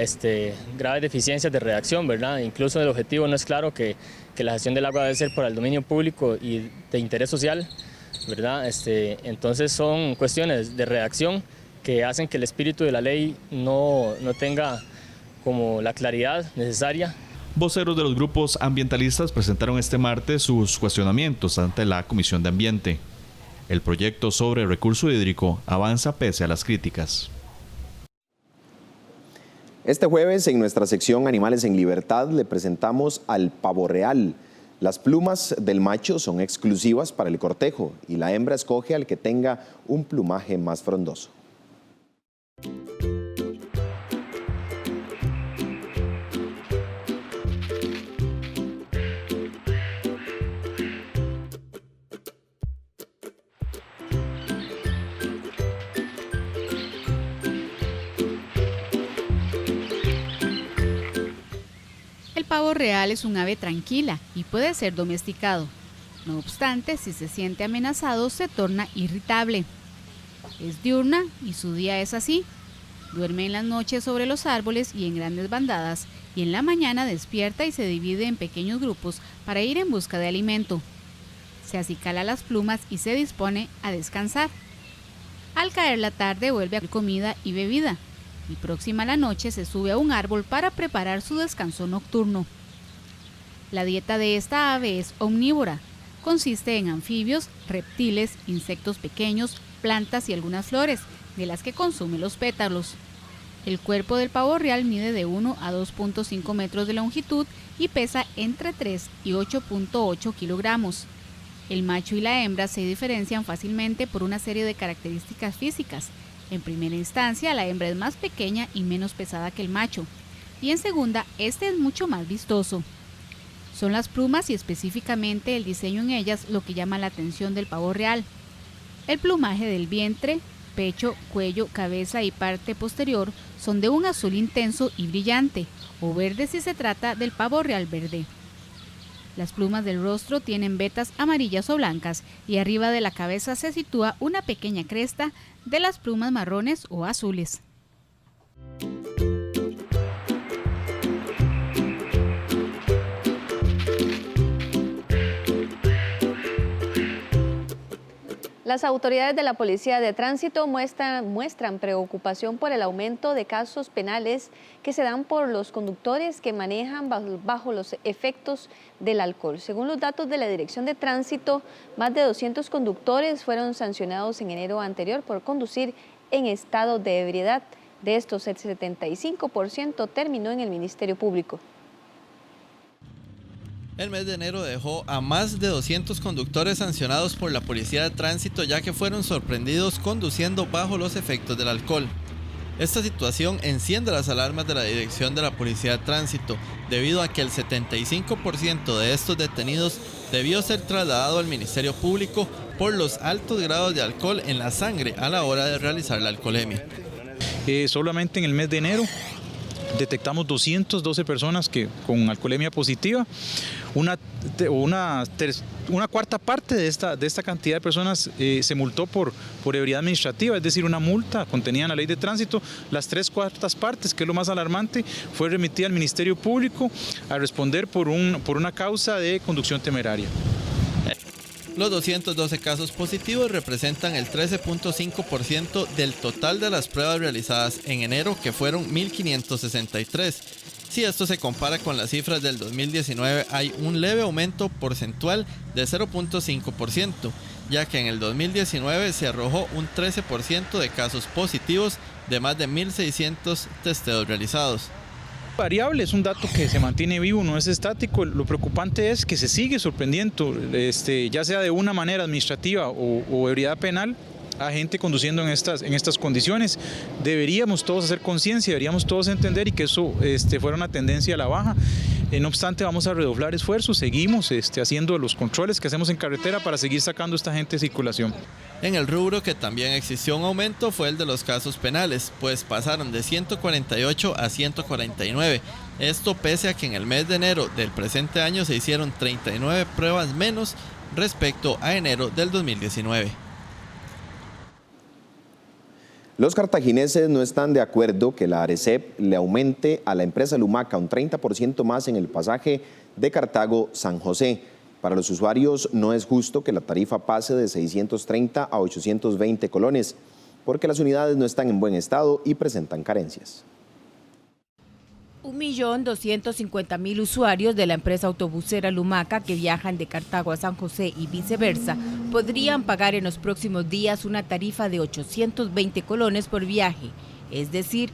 graves deficiencias de redacción, ¿verdad? Incluso el objetivo no es claro que la gestión del agua debe ser para el dominio público y de interés social, ¿verdad? Entonces son cuestiones de redacción que hacen que el espíritu de la ley no tenga como la claridad necesaria. Voceros de los grupos ambientalistas presentaron este martes sus cuestionamientos ante la Comisión de Ambiente. El proyecto sobre recurso hídrico avanza pese a las críticas. Este jueves, en nuestra sección Animales en Libertad, le presentamos al pavo real. Las plumas del macho son exclusivas para el cortejo y la hembra escoge al que tenga un plumaje más frondoso. El pavo real es un ave tranquila y puede ser domesticado. No obstante, si se siente amenazado, se torna irritable. Es diurna y su día es así. Duerme en las noches sobre los árboles y en grandes bandadas, y en la mañana despierta y se divide en pequeños grupos para ir en busca de alimento. Se acicala las plumas y se dispone a descansar. Al caer la tarde vuelve a comida y bebida, y próxima a la noche se sube a un árbol para preparar su descanso nocturno. La dieta de esta ave es omnívora. Consiste en anfibios, reptiles, insectos pequeños, plantas y algunas flores, de las que consume los pétalos. El cuerpo del pavo real mide de 1 a 2.5 metros de longitud y pesa entre 3 y 8.8 kilogramos. El macho y la hembra se diferencian fácilmente por una serie de características físicas. En primera instancia, la hembra es más pequeña y menos pesada que el macho, y en segunda, este es mucho más vistoso. Son las plumas y específicamente el diseño en ellas lo que llama la atención del pavo real. El plumaje del vientre, pecho, cuello, cabeza y parte posterior son de un azul intenso y brillante, o verde si se trata del pavo real verde. Las plumas del rostro tienen vetas amarillas o blancas y arriba de la cabeza se sitúa una pequeña cresta de las plumas marrones o azules. Las autoridades de la Policía de Tránsito muestran preocupación por el aumento de casos penales que se dan por los conductores que manejan bajo los efectos del alcohol. Según los datos de la Dirección de Tránsito, más de 200 conductores fueron sancionados en enero anterior por conducir en estado de ebriedad. De estos, el 75% terminó en el Ministerio Público. El mes de enero dejó a más de 200 conductores sancionados por la Policía de Tránsito ya que fueron sorprendidos conduciendo bajo los efectos del alcohol. Esta situación enciende las alarmas de la Dirección de la Policía de Tránsito, debido a que el 75% de estos detenidos debió ser trasladado al Ministerio Público por los altos grados de alcohol en la sangre a la hora de realizar la alcoholemia. Solamente en el mes de enero detectamos 212 personas con alcoholemia positiva. Una cuarta parte de esta cantidad de personas se multó por ebriedad administrativa, es decir, una multa contenida en la ley de tránsito. Las 3/4 partes, que es lo más alarmante, fue remitida al Ministerio Público a responder por una causa de conducción temeraria. Los 212 casos positivos representan el 13.5% del total de las pruebas realizadas en enero, que fueron 1.563. Si esto se compara con las cifras del 2019, hay un leve aumento porcentual de 0.5%, ya que en el 2019 se arrojó un 13% de casos positivos de más de 1.600 testeos realizados. Variable, es un dato que se mantiene vivo, no es estático. Lo preocupante es que se sigue sorprendiendo, ya sea de una manera administrativa o ebriedad penal, a gente conduciendo en estas condiciones. Deberíamos todos hacer conciencia, deberíamos todos entender y que eso fuera una tendencia a la baja. No obstante, vamos a redoblar esfuerzos, seguimos haciendo los controles que hacemos en carretera para seguir sacando a esta gente de circulación. En el rubro que también existió un aumento fue el de los casos penales, pues pasaron de 148 a 149. Esto pese a que en el mes de enero del presente año se hicieron 39 pruebas menos respecto a enero del 2019. Los cartagineses no están de acuerdo que la ARECEP le aumente a la empresa Lumaca un 30% más en el pasaje de Cartago-San José. Para los usuarios no es justo que la tarifa pase de 630 a 820 colones, porque las unidades no están en buen estado y presentan carencias. 1.250.000 usuarios de la empresa autobusera Lumaca que viajan de Cartago a San José y viceversa podrían pagar en los próximos días una tarifa de 820 colones por viaje, es decir,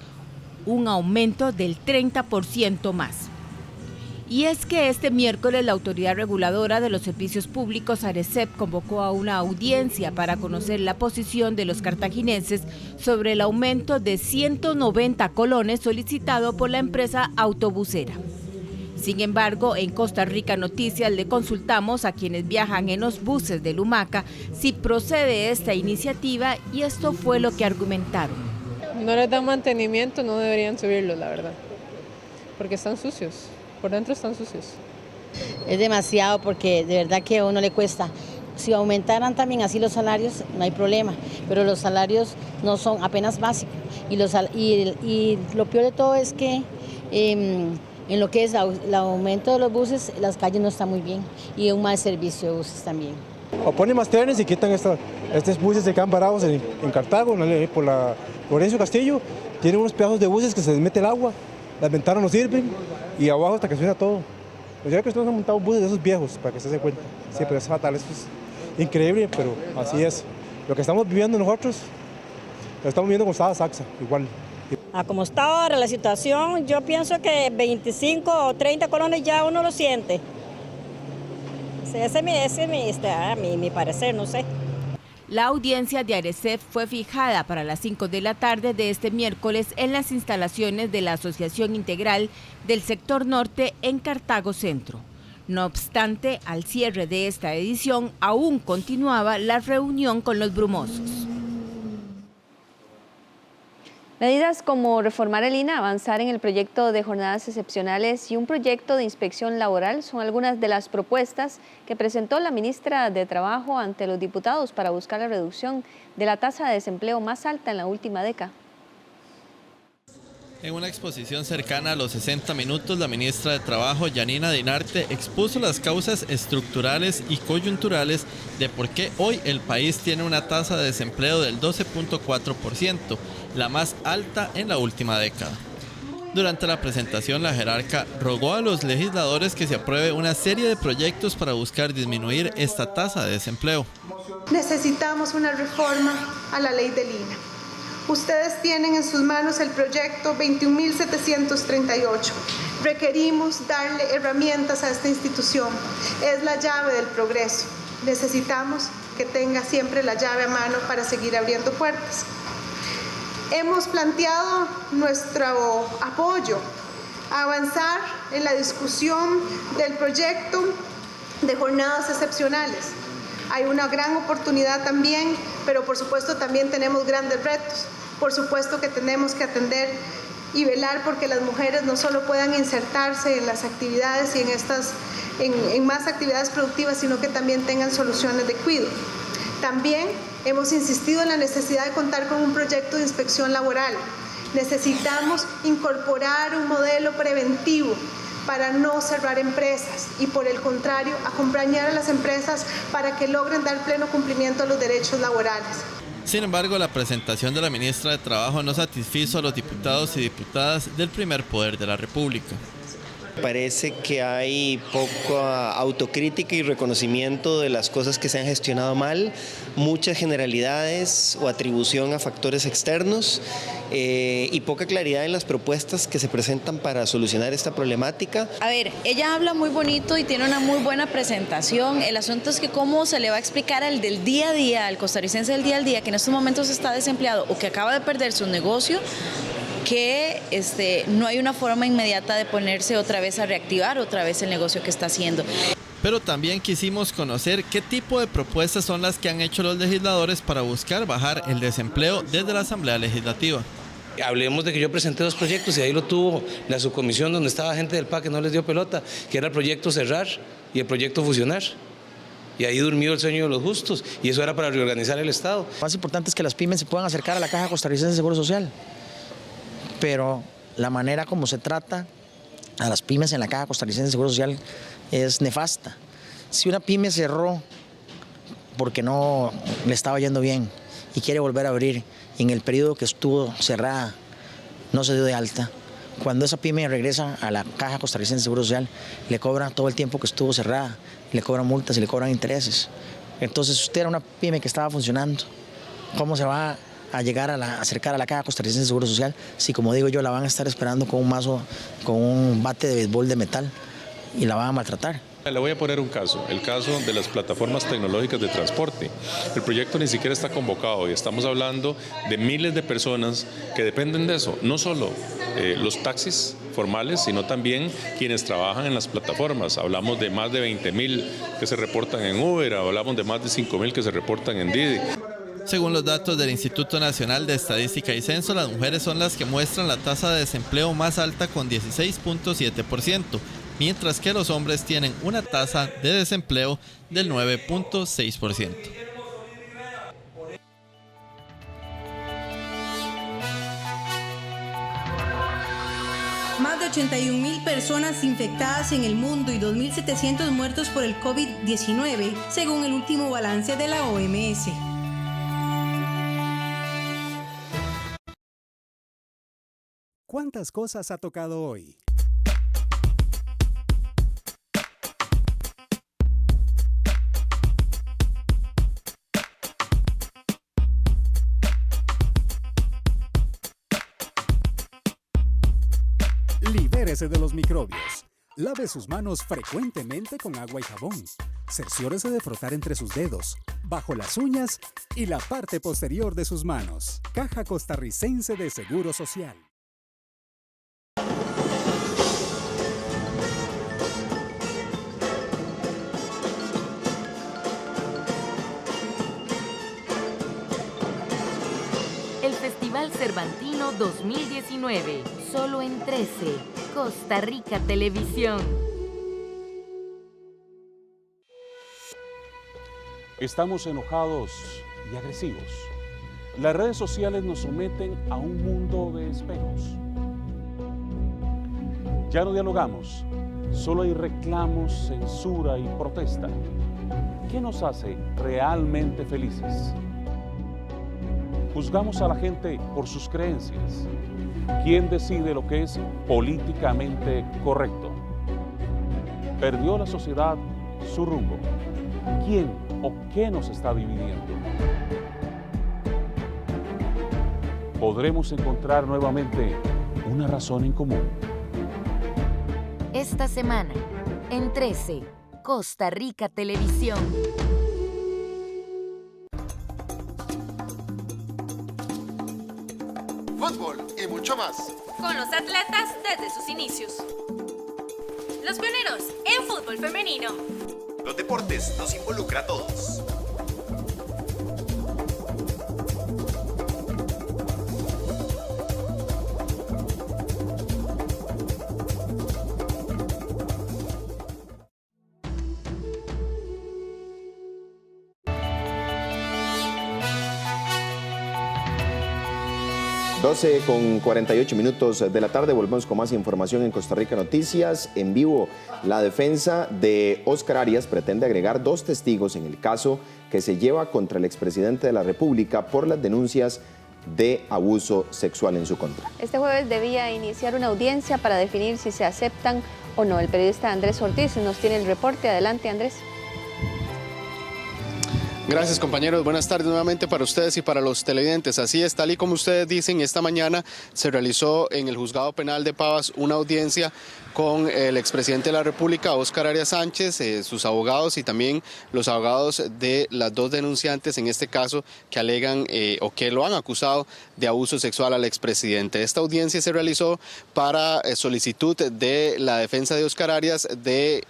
un aumento del 30% más. Y es que este miércoles la Autoridad Reguladora de los Servicios Públicos, ARECEP, convocó a una audiencia para conocer la posición de los cartagineses sobre el aumento de 190 colones solicitado por la empresa autobusera. Sin embargo, en Costa Rica Noticias le consultamos a quienes viajan en los buses de Lumaca si procede esta iniciativa y esto fue lo que argumentaron. No les dan mantenimiento, no deberían subirlo, la verdad, porque están sucios. Por dentro están sucios. Es demasiado porque de verdad que a uno le cuesta. Si aumentaran también así los salarios, no hay problema, pero los salarios no son apenas básicos. Y lo peor de todo es que en lo que es el aumento de los buses, las calles no están muy bien y un mal servicio de buses también. O ponen más trenes y quitan estos buses que quedan parados en Cartago, por la Lorenzo Castillo. Tienen unos pedazos de buses que se les mete el agua. Las ventanas no sirven y abajo hasta que suena todo. Pues ya que ustedes han montado buses de esos viejos, para que se den cuenta. Sí, pero es fatal, esto es increíble, pero así es. Lo que estamos viviendo nosotros, lo estamos viviendo con estaba Saxa, igual. Como está ahora la situación, yo pienso que 25 o 30 colones ya uno lo siente. Ese es mi parecer, no sé. La audiencia de ARECEP fue fijada para las 5 de la tarde de este miércoles en las instalaciones de la Asociación Integral del Sector Norte en Cartago Centro. No obstante, al cierre de esta edición aún continuaba la reunión con los brumosos. Medidas como reformar el INA, avanzar en el proyecto de jornadas excepcionales y un proyecto de inspección laboral son algunas de las propuestas que presentó la ministra de Trabajo ante los diputados para buscar la reducción de la tasa de desempleo más alta en la última década. En una exposición cercana a los 60 minutos, la ministra de Trabajo, Yanina Dinarte, expuso las causas estructurales y coyunturales de por qué hoy el país tiene una tasa de desempleo del 12.4%, la más alta en la última década. Durante la presentación, la jerarca rogó a los legisladores que se apruebe una serie de proyectos para buscar disminuir esta tasa de desempleo. Necesitamos una reforma a la ley del INA. Ustedes tienen en sus manos el proyecto 21.738. Requerimos darle herramientas a esta institución. Es la llave del progreso. Necesitamos que tenga siempre la llave a mano para seguir abriendo puertas. Hemos planteado nuestro apoyo a avanzar en la discusión del proyecto de jornadas excepcionales. Hay una gran oportunidad también, pero por supuesto también tenemos grandes retos. Por supuesto que tenemos que atender y velar porque las mujeres no solo puedan insertarse en las actividades y en más actividades productivas, sino que también tengan soluciones de cuidado. También hemos insistido en la necesidad de contar con un proyecto de inspección laboral. Necesitamos incorporar un modelo preventivo para no cerrar empresas y, por el contrario, acompañar a las empresas para que logren dar pleno cumplimiento a los derechos laborales. Sin embargo, la presentación de la ministra de Trabajo no satisfizo a los diputados y diputadas del primer poder de la República. Parece que hay poca autocrítica y reconocimiento de las cosas que se han gestionado mal, muchas generalidades o atribución a factores externos y poca claridad en las propuestas que se presentan para solucionar esta problemática. A ver, ella habla muy bonito y tiene una muy buena presentación. El asunto es que cómo se le va a explicar al del día a día, al costarricense del día al día, que en estos momentos está desempleado o que acaba de perder su negocio, que no hay una forma inmediata de ponerse otra vez a reactivar otra vez el negocio que está haciendo. Pero también quisimos conocer qué tipo de propuestas son las que han hecho los legisladores para buscar bajar el desempleo desde la Asamblea Legislativa. Hablemos de que yo presenté 2 proyectos y ahí lo tuvo la subcomisión donde estaba gente del PAC que no les dio pelota, que era el proyecto cerrar y el proyecto fusionar. Y ahí durmió el sueño de los justos y eso era para reorganizar el Estado. Lo más importante es que las pymes se puedan acercar a la Caja Costarricense de Seguro Social. Pero la manera como se trata a las pymes en la Caja Costarricense de Seguro Social es nefasta. Si una pyme cerró porque no le estaba yendo bien y quiere volver a abrir, y en el periodo que estuvo cerrada no se dio de alta, cuando esa pyme regresa a la Caja Costarricense de Seguro Social, le cobran todo el tiempo que estuvo cerrada, le cobran multas y le cobran intereses. Entonces, usted era una pyme que estaba funcionando, ¿cómo se va a llegar a acercar a la Caja Costarricense de Seguro Social si, como digo yo, la van a estar esperando con un mazo, con un bate de béisbol de metal y la van a maltratar? Le voy a poner un caso, el caso de las plataformas tecnológicas de transporte. El proyecto ni siquiera está convocado y estamos hablando de miles de personas que dependen de eso, no solo los taxis formales, sino también quienes trabajan en las plataformas. Hablamos de más de 20,000 que se reportan en Uber, hablamos de más de 5,000 que se reportan en Didi. Según los datos del Instituto Nacional de Estadística y Censo, las mujeres son las que muestran la tasa de desempleo más alta con 16.7%, mientras que los hombres tienen una tasa de desempleo del 9.6%. Más de 81.000 personas infectadas en el mundo y 2.700 muertos por el COVID-19, según el último balance de la OMS. ¿Cuántas cosas ha tocado hoy? Libérese de los microbios. Lave sus manos frecuentemente con agua y jabón. Cerciórese de frotar entre sus dedos, bajo las uñas y la parte posterior de sus manos. Caja Costarricense de Seguro Social. El Festival Cervantino 2019, solo en 13, Costa Rica Televisión. Estamos enojados y agresivos. Las redes sociales nos someten a un mundo de espejos. Ya no dialogamos, solo hay reclamos, censura y protesta. ¿Qué nos hace realmente felices? Juzgamos a la gente por sus creencias. ¿Quién decide lo que es políticamente correcto? ¿Perdió la sociedad su rumbo? ¿Quién o qué nos está dividiendo? ¿Podremos encontrar nuevamente una razón en común? Esta semana, en 13, Costa Rica Televisión. Fútbol y mucho más. Con los atletas desde sus inicios. Los pioneros en fútbol femenino. Los deportes nos involucra a todos. 12:48 de la tarde, volvemos con más información en Costa Rica Noticias. En vivo, la defensa de Óscar Arias pretende agregar 2 testigos en el caso que se lleva contra el expresidente de la República por las denuncias de abuso sexual en su contra. Este jueves debía iniciar una audiencia para definir si se aceptan o no. El periodista Andrés Ortiz nos tiene el reporte. Adelante, Andrés. Gracias, compañeros. Buenas tardes nuevamente para ustedes y para los televidentes. Así es, tal y como ustedes dicen, esta mañana se realizó en el Juzgado Penal de Pavas una audiencia con el expresidente de la República, Óscar Arias Sánchez, sus abogados y también los abogados de las 2 denunciantes, en este caso, que alegan o que lo han acusado de abuso sexual al expresidente. Esta audiencia se realizó para solicitud de la defensa de Óscar Arias de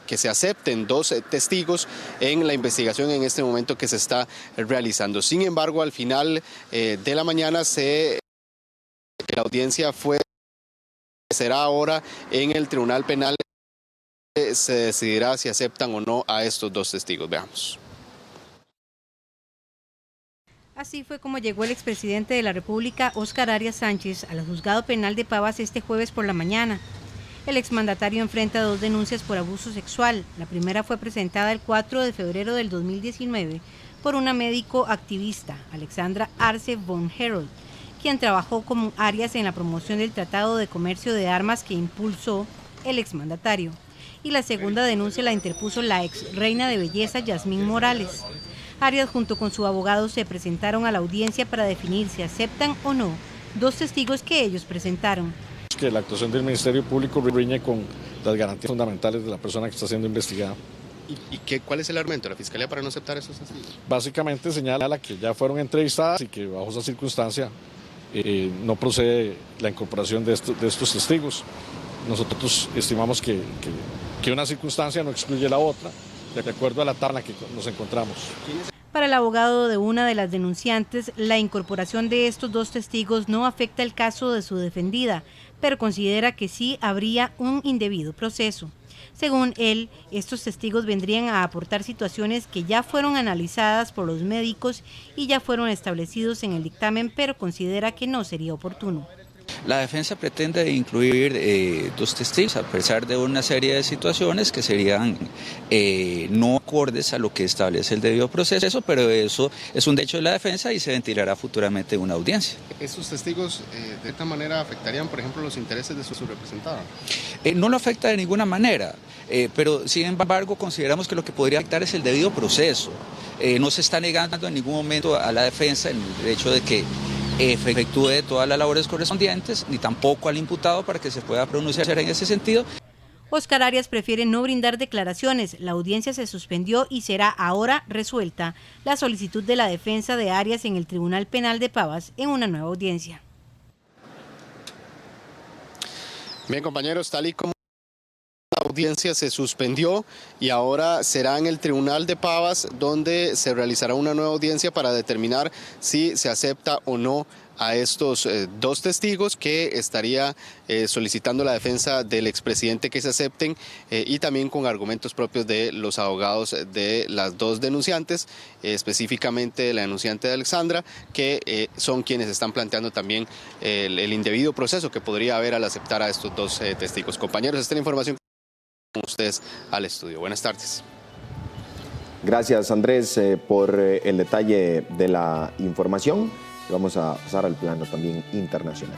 que se acepten 2 testigos en la investigación en este momento que se está realizando. Sin embargo, al final de la mañana la audiencia será ahora en el Tribunal Penal. Se decidirá si aceptan o no a estos 2 testigos. Veamos. Así fue como llegó el expresidente de la República, Óscar Arias Sánchez, al Juzgado Penal de Pavas este jueves por la mañana. El exmandatario enfrenta 2 denuncias por abuso sexual. La primera fue presentada el 4 de febrero del 2019 por una médico activista, Alexandra Arce von Herold, quien trabajó con Arias en la promoción del Tratado de Comercio de Armas que impulsó el exmandatario. Y la segunda denuncia la interpuso la ex reina de belleza Yasmín Morales. Arias junto con su abogado se presentaron a la audiencia para definir si aceptan o no 2 testigos que ellos presentaron. Que la actuación del Ministerio Público riñe con las garantías fundamentales de la persona que está siendo investigada. ¿Y cuál es el argumento de la Fiscalía para no aceptar esos testigos? Básicamente señala que ya fueron entrevistadas y que bajo esa circunstancia no procede la incorporación de estos testigos. Nosotros estimamos que una circunstancia no excluye la otra, de acuerdo a la tabla que nos encontramos. Para el abogado de una de las denunciantes, la incorporación de estos 2 testigos no afecta el caso de su defendida, pero considera que sí habría un indebido proceso. Según él, estos testigos vendrían a aportar situaciones que ya fueron analizadas por los médicos y ya fueron establecidos en el dictamen, pero considera que no sería oportuno. La defensa pretende incluir 2 testigos, a pesar de una serie de situaciones que serían no acordes a lo que establece el debido proceso, pero eso es un derecho de la defensa y se ventilará futuramente en una audiencia. ¿Estos testigos de esta manera afectarían, por ejemplo, los intereses de su representada? No lo afecta de ninguna manera, pero sin embargo consideramos que lo que podría afectar es el debido proceso. No se está negando en ningún momento a la defensa el derecho de que efectúe todas las labores correspondientes, ni tampoco al imputado para que se pueda pronunciar en ese sentido. Óscar Arias prefiere no brindar declaraciones. La audiencia se suspendió y será ahora resuelta la solicitud de la defensa de Arias en el Tribunal Penal de Pavas en una nueva audiencia. Bien, compañeros, tal y como la audiencia se suspendió y ahora será en el Tribunal de Pavas donde se realizará una nueva audiencia para determinar si se acepta o no a estos 2 testigos que estaría solicitando la defensa del expresidente que se acepten y también con argumentos propios de los abogados de las 2 denunciantes, específicamente la denunciante de Alexandra, que son quienes están planteando también el indebido proceso que podría haber al aceptar a estos 2 testigos. Compañeros, esta es la información con ustedes al estudio. Buenas tardes. Gracias, Andrés, por el detalle de la información. Vamos a pasar al plano también internacional.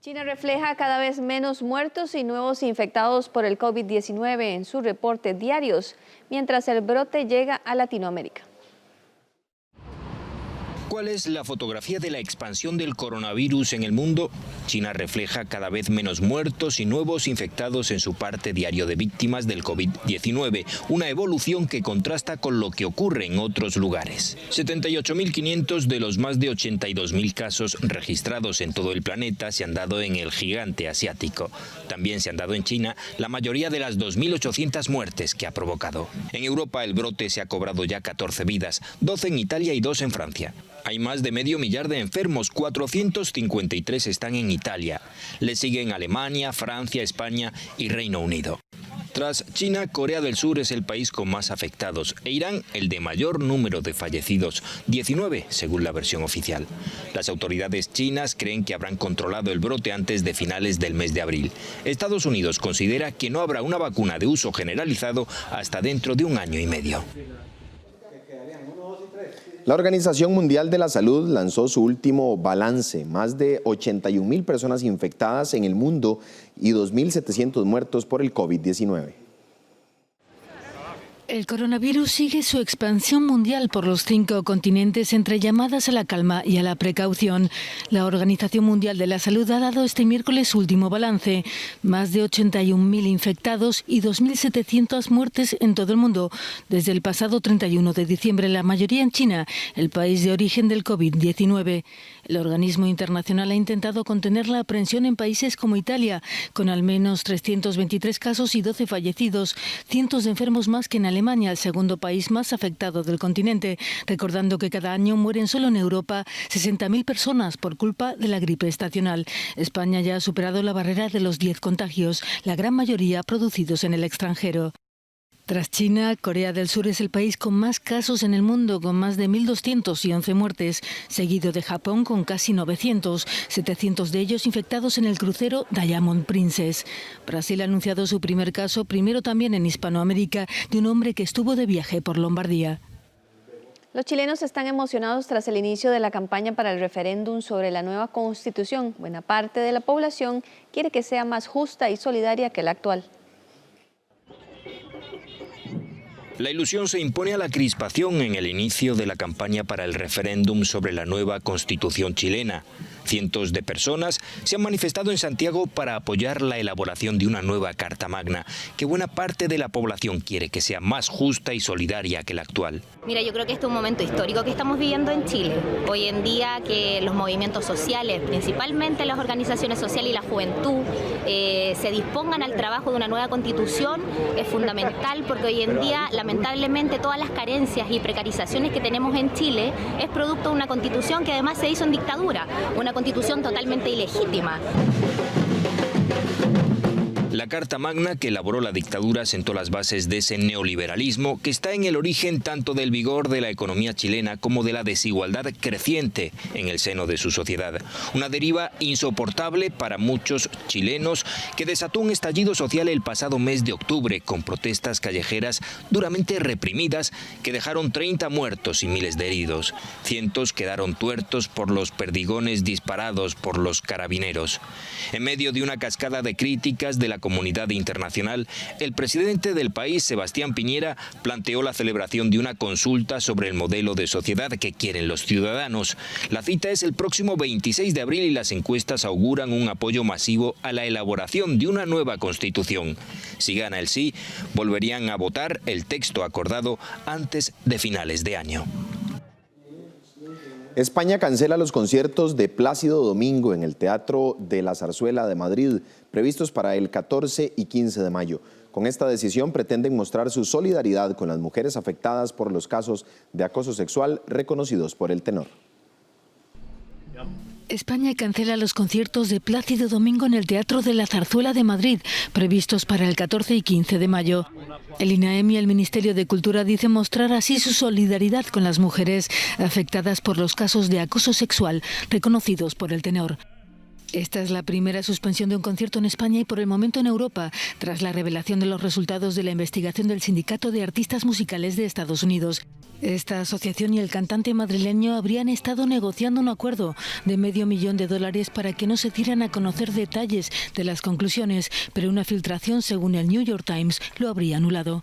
China refleja cada vez menos muertos y nuevos infectados por el COVID-19 en sus reportes diarios, mientras el brote llega a Latinoamérica. ¿Cuál es la fotografía de la expansión del coronavirus en el mundo? China refleja cada vez menos muertos y nuevos infectados en su parte diario de víctimas del COVID-19, una evolución que contrasta con lo que ocurre en otros lugares. 78.500 de los más de 82.000 casos registrados en todo el planeta se han dado en el gigante asiático. También se han dado en China la mayoría de las 2.800 muertes que ha provocado. En Europa el brote se ha cobrado ya 14 vidas, 12 en Italia y 2 en Francia. Hay más de 500.000 de enfermos, 453 están en Italia. Le siguen Alemania, Francia, España y Reino Unido. Tras China, Corea del Sur es el país con más afectados e Irán el de mayor número de fallecidos, 19 según la versión oficial. Las autoridades chinas creen que habrán controlado el brote antes de finales del mes de abril. Estados Unidos considera que no habrá una vacuna de uso generalizado hasta dentro de 1 año y medio. La Organización Mundial de la Salud lanzó su último balance, más de 81.000 personas infectadas en el mundo y 2.700 muertos por el COVID-19. El coronavirus sigue su expansión mundial por los 5 continentes entre llamadas a la calma y a la precaución. La Organización Mundial de la Salud ha dado este miércoles su último balance. Más de 81.000 infectados y 2.700 muertes en todo el mundo desde el pasado 31 de diciembre, la mayoría en China, el país de origen del COVID-19. El organismo internacional ha intentado contener la aprensión en países como Italia, con al menos 323 casos y 12 fallecidos, cientos de enfermos más que en Alemania, el segundo país más afectado del continente, recordando que cada año mueren solo en Europa 60.000 personas por culpa de la gripe estacional. España ya ha superado la barrera de los 10 contagios, la gran mayoría producidos en el extranjero. Tras China, Corea del Sur es el país con más casos en el mundo, con más de 1.211 muertes, seguido de Japón con casi 900, 700 de ellos infectados en el crucero Diamond Princess. Brasil ha anunciado su primer caso, primero también en Hispanoamérica, de un hombre que estuvo de viaje por Lombardía. Los chilenos están emocionados tras el inicio de la campaña para el referéndum sobre la nueva Constitución. Buena parte de la población quiere que sea más justa y solidaria que la actual. La ilusión se impone a la crispación en el inicio de la campaña para el referéndum sobre la nueva Constitución chilena. Cientos de personas se han manifestado en Santiago para apoyar la elaboración de una nueva Carta Magna, que buena parte de la población quiere que sea más justa y solidaria que la actual. Mira, yo creo que este es un momento histórico que estamos viviendo en Chile. Hoy en día que los movimientos sociales, principalmente las organizaciones sociales y la juventud, se dispongan al trabajo de una nueva Constitución es fundamental, porque hoy en día, lamentablemente, todas las carencias y precarizaciones que tenemos en Chile es producto de una Constitución que además se hizo en dictadura, una Constitución totalmente ilegítima. La Carta Magna que elaboró la dictadura sentó las bases de ese neoliberalismo que está en el origen tanto del vigor de la economía chilena como de la desigualdad creciente en el seno de su sociedad. Una deriva insoportable para muchos chilenos que desató un estallido social el pasado mes de octubre con protestas callejeras duramente reprimidas que dejaron 30 muertos y miles de heridos. Cientos quedaron tuertos por los perdigones disparados por los carabineros. En medio de una cascada de críticas de la comunidad internacional, el presidente del país, Sebastián Piñera, planteó la celebración de una consulta sobre el modelo de sociedad que quieren los ciudadanos. La cita es el próximo 26 de abril y las encuestas auguran un apoyo masivo a la elaboración de una nueva Constitución. Si gana el sí, volverían a votar el texto acordado antes de finales de año. España cancela los conciertos de Plácido Domingo en el Teatro de la Zarzuela de Madrid, previstos para el 14 y 15 de mayo. Con esta decisión pretenden mostrar su solidaridad con las mujeres afectadas por los casos de acoso sexual reconocidos por el tenor. España cancela los conciertos de Plácido Domingo en el Teatro de la Zarzuela de Madrid, previstos para el 14 y 15 de mayo. El INAEM y el Ministerio de Cultura dicen mostrar así su solidaridad con las mujeres afectadas por los casos de acoso sexual reconocidos por el tenor. Esta es la primera suspensión de un concierto en España y por el momento en Europa, tras la revelación de los resultados de la investigación del Sindicato de Artistas Musicales de Estados Unidos. Esta asociación y el cantante madrileño habrían estado negociando un acuerdo de $500,000 para que no se dieran a conocer detalles de las conclusiones, pero una filtración, según el New York Times, lo habría anulado.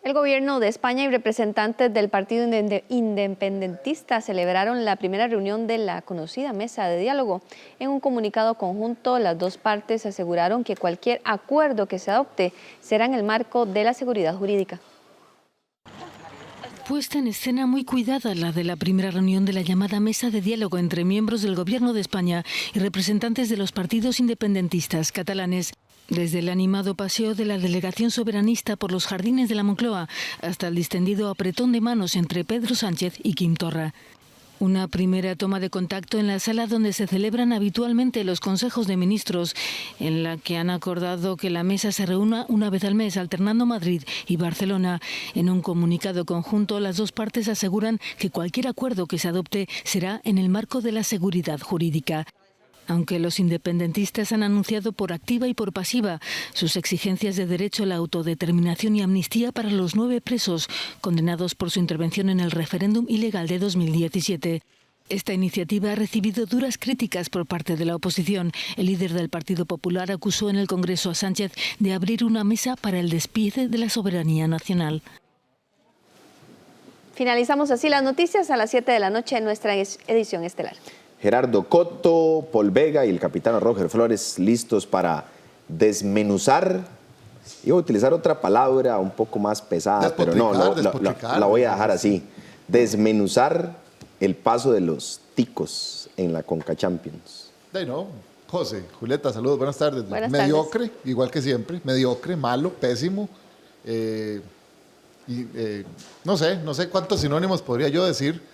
El gobierno de España y representantes del Partido Independentista celebraron la primera reunión de la conocida mesa de diálogo. En un comunicado conjunto, las dos partes aseguraron que cualquier acuerdo que se adopte será en el marco de la seguridad jurídica. Puesta en escena muy cuidada la de la primera reunión de la llamada mesa de diálogo entre miembros del Gobierno de España y representantes de los partidos independentistas catalanes. Desde el animado paseo de la delegación soberanista por los jardines de la Moncloa hasta el distendido apretón de manos entre Pedro Sánchez y Quim Torra. Una primera toma de contacto en la sala donde se celebran habitualmente los consejos de ministros, en la que han acordado que la mesa se reúna una vez al mes, alternando Madrid y Barcelona. En un comunicado conjunto, las dos partes aseguran que cualquier acuerdo que se adopte será en el marco de la seguridad jurídica. Aunque los independentistas han anunciado por activa y por pasiva sus exigencias de derecho a la autodeterminación y amnistía para los 9 presos condenados por su intervención en el referéndum ilegal de 2017. Esta iniciativa ha recibido duras críticas por parte de la oposición. El líder del Partido Popular acusó en el Congreso a Sánchez de abrir una mesa para el despiece de la soberanía nacional. Finalizamos así las noticias a las 7 de la noche en nuestra edición estelar. Gerardo Coto, Paul Vega y el capitán Roger Flores listos para desmenuzar. Iba a utilizar otra palabra un poco más pesada, pero no, la voy a dejar así. Desmenuzar el paso de los ticos en la Conca Champions. No, José, Julieta, saludos, buenas tardes. Buenas mediocre, tardes. Igual que siempre, mediocre, malo, pésimo. No sé cuántos sinónimos podría yo decir.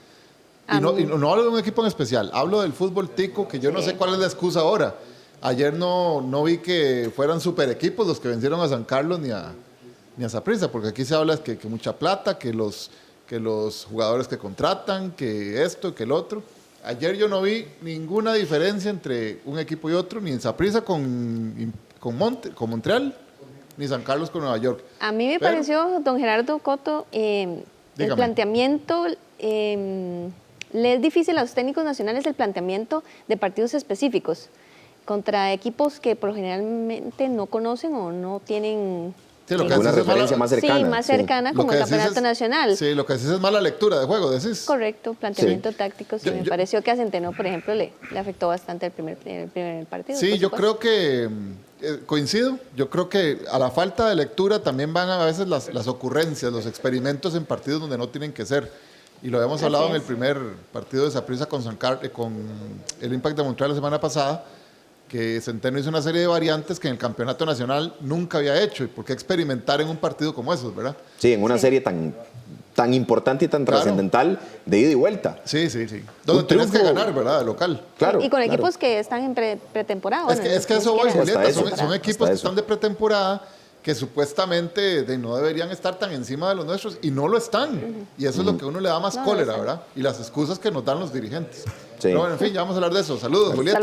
Y no hablo de un equipo en especial, hablo del fútbol tico, que yo no sé cuál es la excusa ahora. Ayer no vi que fueran super equipos los que vencieron a San Carlos ni a Saprissa, porque aquí se habla que mucha plata, que los jugadores que contratan, que esto, que el otro. Ayer yo no vi ninguna diferencia entre un equipo y otro, ni en Saprissa con Montreal, ni San Carlos con Nueva York. A mí me pareció, don Gerardo Coto, el planteamiento... le es difícil a los técnicos nacionales el planteamiento de partidos específicos contra equipos que por generalmente no conocen o no tienen una referencia más cercana. Sí, más cercana como el campeonato nacional. Sí, lo que decís es mala lectura de juego, decís. Correcto, planteamiento táctico. Sí, me pareció que a Centeno, por ejemplo, le afectó bastante el primer partido. Sí, yo creo que coincido. Yo creo que a la falta de lectura también van a veces las ocurrencias, los experimentos en partidos donde no tienen que ser. Y lo habíamos hablado en el primer partido de Saprissa con el Impact de Montreal la semana pasada, que Centeno hizo una serie de variantes que en el campeonato nacional nunca había hecho. ¿Y por qué experimentar en un partido como esos, verdad? Sí, en una serie tan importante y tan trascendental de ida y vuelta. Sí. Donde tienes que ganar, ¿verdad? De local. Claro. Y con equipos que están en pretemporada. Es que eso voy, Julieta. Son equipos que están de pretemporada, que supuestamente no deberían estar tan encima de los nuestros, y no lo están. Y eso es lo que a uno le da más cólera, ¿verdad? Y las excusas que nos dan los dirigentes. Sí. Pero bueno, en fin, ya vamos a hablar de eso. Saludos, Julieta.